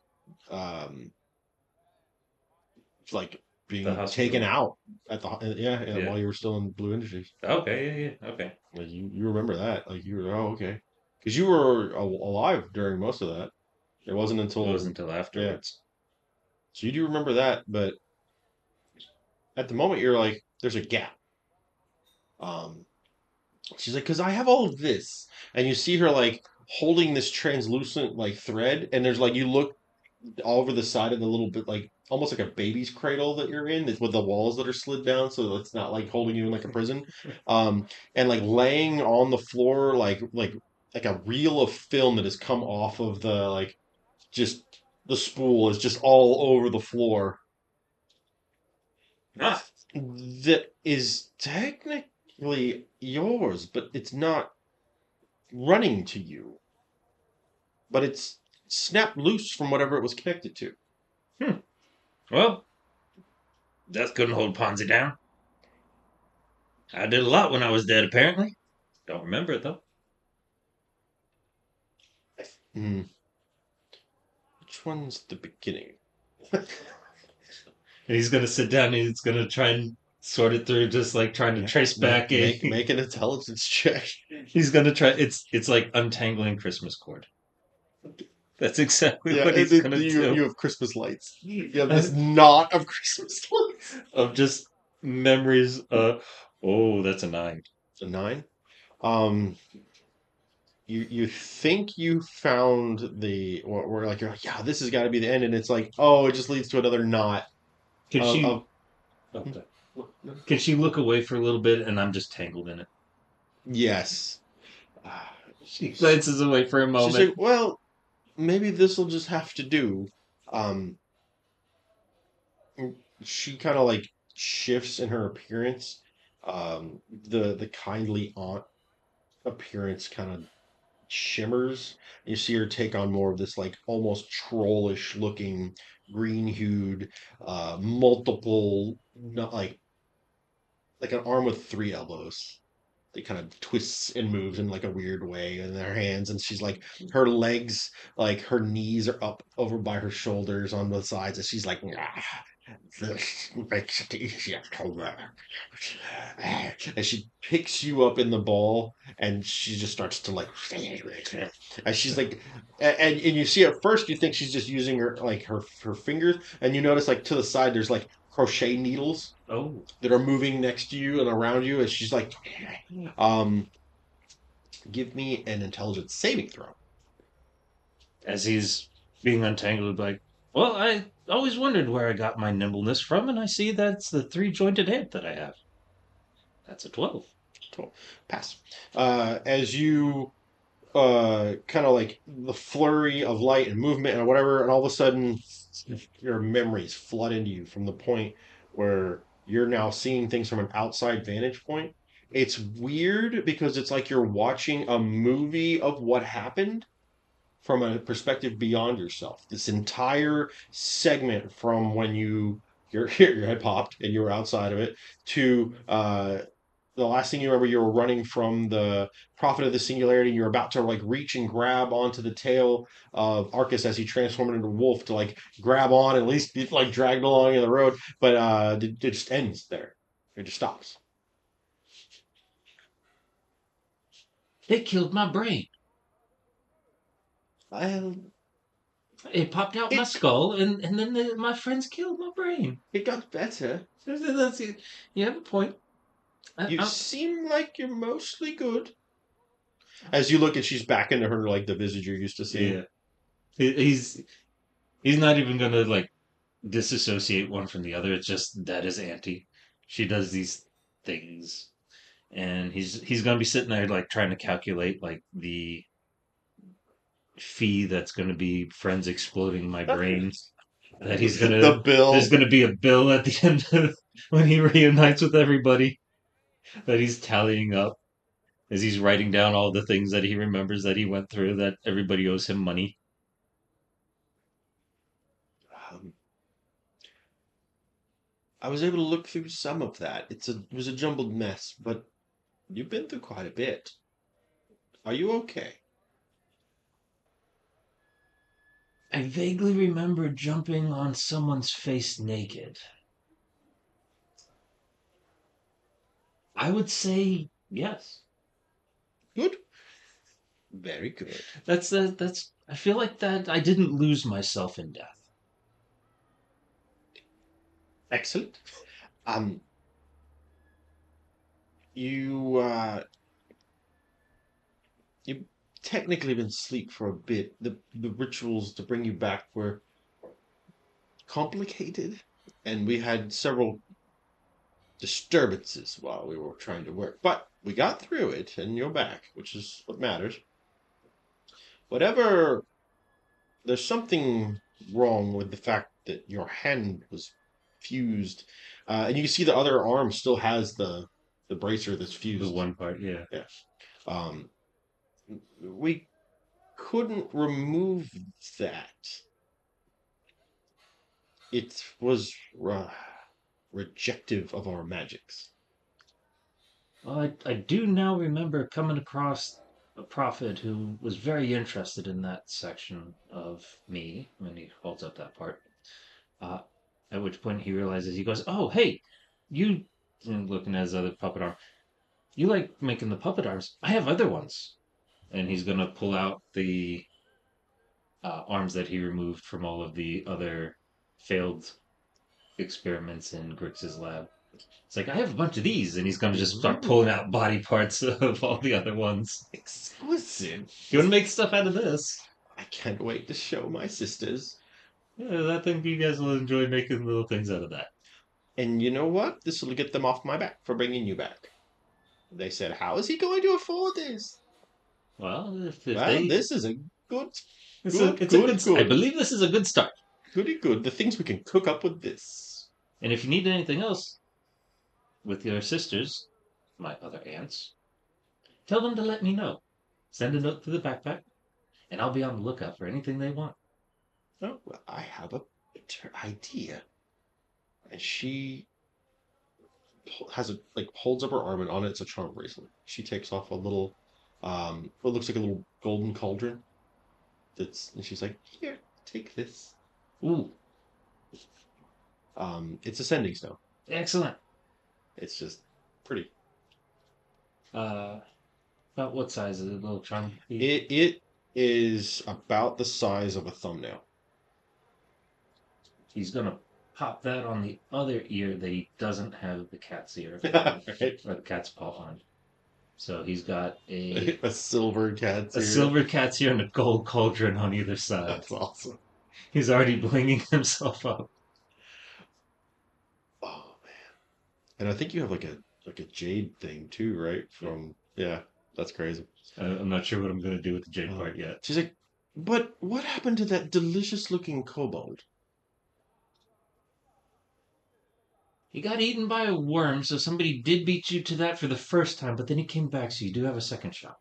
like being The hospital. taken out at the Yeah. while you were still in Blue Industries. Okay, yeah, okay. Like you remember that? Like you were okay because you were alive during most of that. It wasn't until It wasn't until afterwards. So you do remember that, but at the moment you're like, there's a gap. She's like, because I have all of this, and you see her like holding this translucent like thread, and there's like you look all over the side of the little bit like almost like a baby's cradle that you're in with the walls that are slid down so it's not like holding you in like a prison, and like laying on the floor like a reel of film that has come off of the like just the spool is just all over the floor. Ah. That is technically yours, but it's not running to you. But it's snapped loose from whatever it was connected to. Well, that couldn't hold Ponzi down. I did a lot when I was dead, apparently. Don't remember it, though. Hmm. Which one's the beginning? And he's going to sit down and he's going to try and sort it through, just like trying to trace back a. Make an intelligence check. He's going to try. It's like untangling Christmas cord. That's exactly Yeah, what he's going to do. you have Christmas lights. You have this knot of Christmas lights. Of just memories. Oh, that's a 9. It's a 9. You think you found the where like you're like, yeah, this has got to be the end, and it's like, oh, it just leads to another knot. Can she? Of, Okay. Can she look away for a little bit, and I'm just tangled in it? yes. She glances away for a She's moment. like, well, maybe this will just have to do. Um, she kind of like shifts in her appearance. The kindly aunt appearance kind of shimmers. You see her take on more of this like almost trollish looking green hued, multiple, not like an arm with 3 elbows. It kind of twists and moves in like a weird way in her hands, and she's like her legs, like her knees are up over by her shoulders on both sides, and she's like, this makes it easier to work. And she picks you up in the ball, and she just starts to like, and she's like, and you see at first you think she's just using her like her fingers, and you notice like to the side there's like crochet needles Oh, that are moving next to you and around you, and she's like, give me an intelligence saving throw. as he's being untangled, like, well, I always wondered where I got my nimbleness from, and I see that's the 3-jointed hand that I have. That's a 12. Pass. As you kind of like the flurry of light and movement and whatever, and all of a sudden your memories flood into you from the point where you're now seeing things from an outside vantage point. It's weird because it's like you're watching a movie of what happened from a perspective beyond yourself. This entire segment from when your head popped and you were outside of it to the last thing you remember, you were running from the prophet of the singularity. You're about to like reach and grab onto the tail of Arcus as he transformed into a wolf to like grab on, at least be like dragged along in the road. But it just ends there. It just stops. They killed my brain. Well, It popped out my skull, and then my friends killed my brain. it got better. That's it. You have a point. You seem like you're mostly good. As you look and she's back into her like the visage you're used to seeing. Yeah. He's not even gonna like disassociate one from the other. It's just that is Auntie. She does these things, and he's gonna be sitting there like trying to calculate like the fee that's gonna be friends exploding my brain. That he's gonna The bill. There's gonna be a bill at the end of when he reunites with everybody that he's tallying up as he's writing down all the things that he remembers that he went through that everybody owes him money. I was able to look through some of that. It was a jumbled mess, but you've been through quite a bit. Are you okay? I vaguely remember jumping on someone's face naked. I would say yes. Good. Very good. That's I feel like that I didn't lose myself in death. Excellent. You you've technically been asleep for a bit. The rituals to bring you back were complicated, and we had several disturbances while we were trying to work. But we got through it, and you're back, which is what matters. Whatever, there's something wrong with the fact that your hand was fused, and you can see the other arm still has the bracer that's fused. The one part, yeah. Yeah. We couldn't remove that. It was rejective of our magics. Well, I do now remember coming across a prophet who was very interested in that section of me when he holds up that part. Uh, at which point he realizes, he goes, "Oh, hey, you," and looking at his other puppet arm, "you like making the puppet arms? I have other ones." And he's gonna pull out the arms that he removed from all of the other failed experiments in Grix's lab. It's like, I have a bunch of these, and he's gonna just start pulling out body parts of all the other ones. Exquisite. You wanna make stuff out of this? I can't wait to show my sisters. Yeah, I think you guys will enjoy making little things out of that. And you know what? This will get them off my back for bringing you back. They said, how is he going to afford this? Well, if Well, they, this is a good, it's good, a good, good. I good. believe this is a good start. Goody good. The things we can cook up with this. And if you need anything else with your sisters, my other aunts, tell them to let me know. Send a note to the backpack, and I'll be on the lookout for anything they want. Oh, well, I have a better idea. And she has holds up her arm, and on it's a charm bracelet. She takes off a little, what looks like a little golden cauldron. And she's like, here, take this. Ooh, It's a sending stone. excellent. It's just pretty. About what size is it? A little charm piece? It is about the size of a thumbnail. He's gonna pop that on the other ear that he doesn't have the cat's ear Right? or the cat's paw on. So he's got a A silver cat's ear. silver cat's ear and a gold cauldron on either side. That's awesome. He's already blinging himself up. Oh man! And I think you have like a jade thing too, right? Yeah, that's crazy. I'm not sure what I'm gonna do with the jade part yet. She's like, but what happened to that delicious looking kobold? He got eaten by a worm, so somebody did beat you to that for the first time, but then he came back, so you do have a second shot.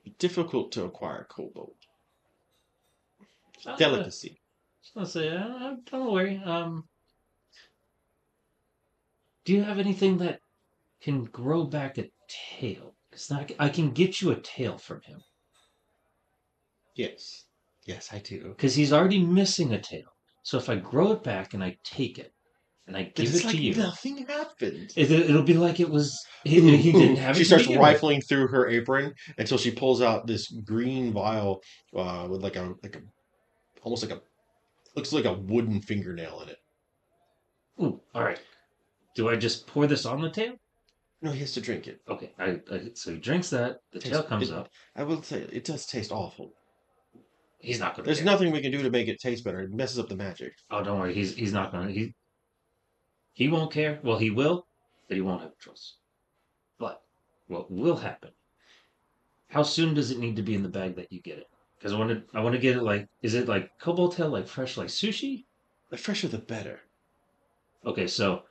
It's difficult to acquire kobold. Uh, Delicacy. I'll say, don't worry. Do you have anything that can grow back a tail? Because I can get you a tail from him. Yes. Yes, I do. Because he's already missing a tail. So if I grow it back and I take it and I give it like to you, nothing happened. it'll be like it was. He didn't have it. She to starts begin with. rifling through her apron until she pulls out this green vial with almost like a looks like a wooden fingernail in it. Ooh, all right. Do I just pour this on the tail? No, he has to drink it. Okay. So he drinks that. The tail comes up. I will say it does taste awful. He's not gonna. There's care. nothing we can do to make it taste better. It messes up the magic. Oh, don't worry. He's not gonna. He won't care. Well, he will, but he won't have a choice. But what will happen? How soon does it need to be in the bag that you get it? Because I want to get it like. Is it like cobalt tail, like fresh, like sushi? The fresher, the better. Okay, so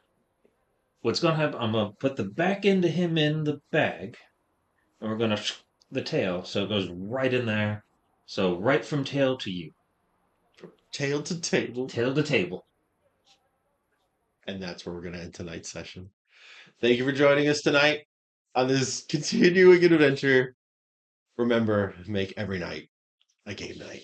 what's gonna happen? I'm gonna put the back end of him in the bag, and we're gonna the tail, so it goes right in there. So right from tail to you, Tail to table. tail to table. And that's where we're going to end tonight's session. Thank you for joining us tonight on this continuing adventure. Remember, make every night a game night.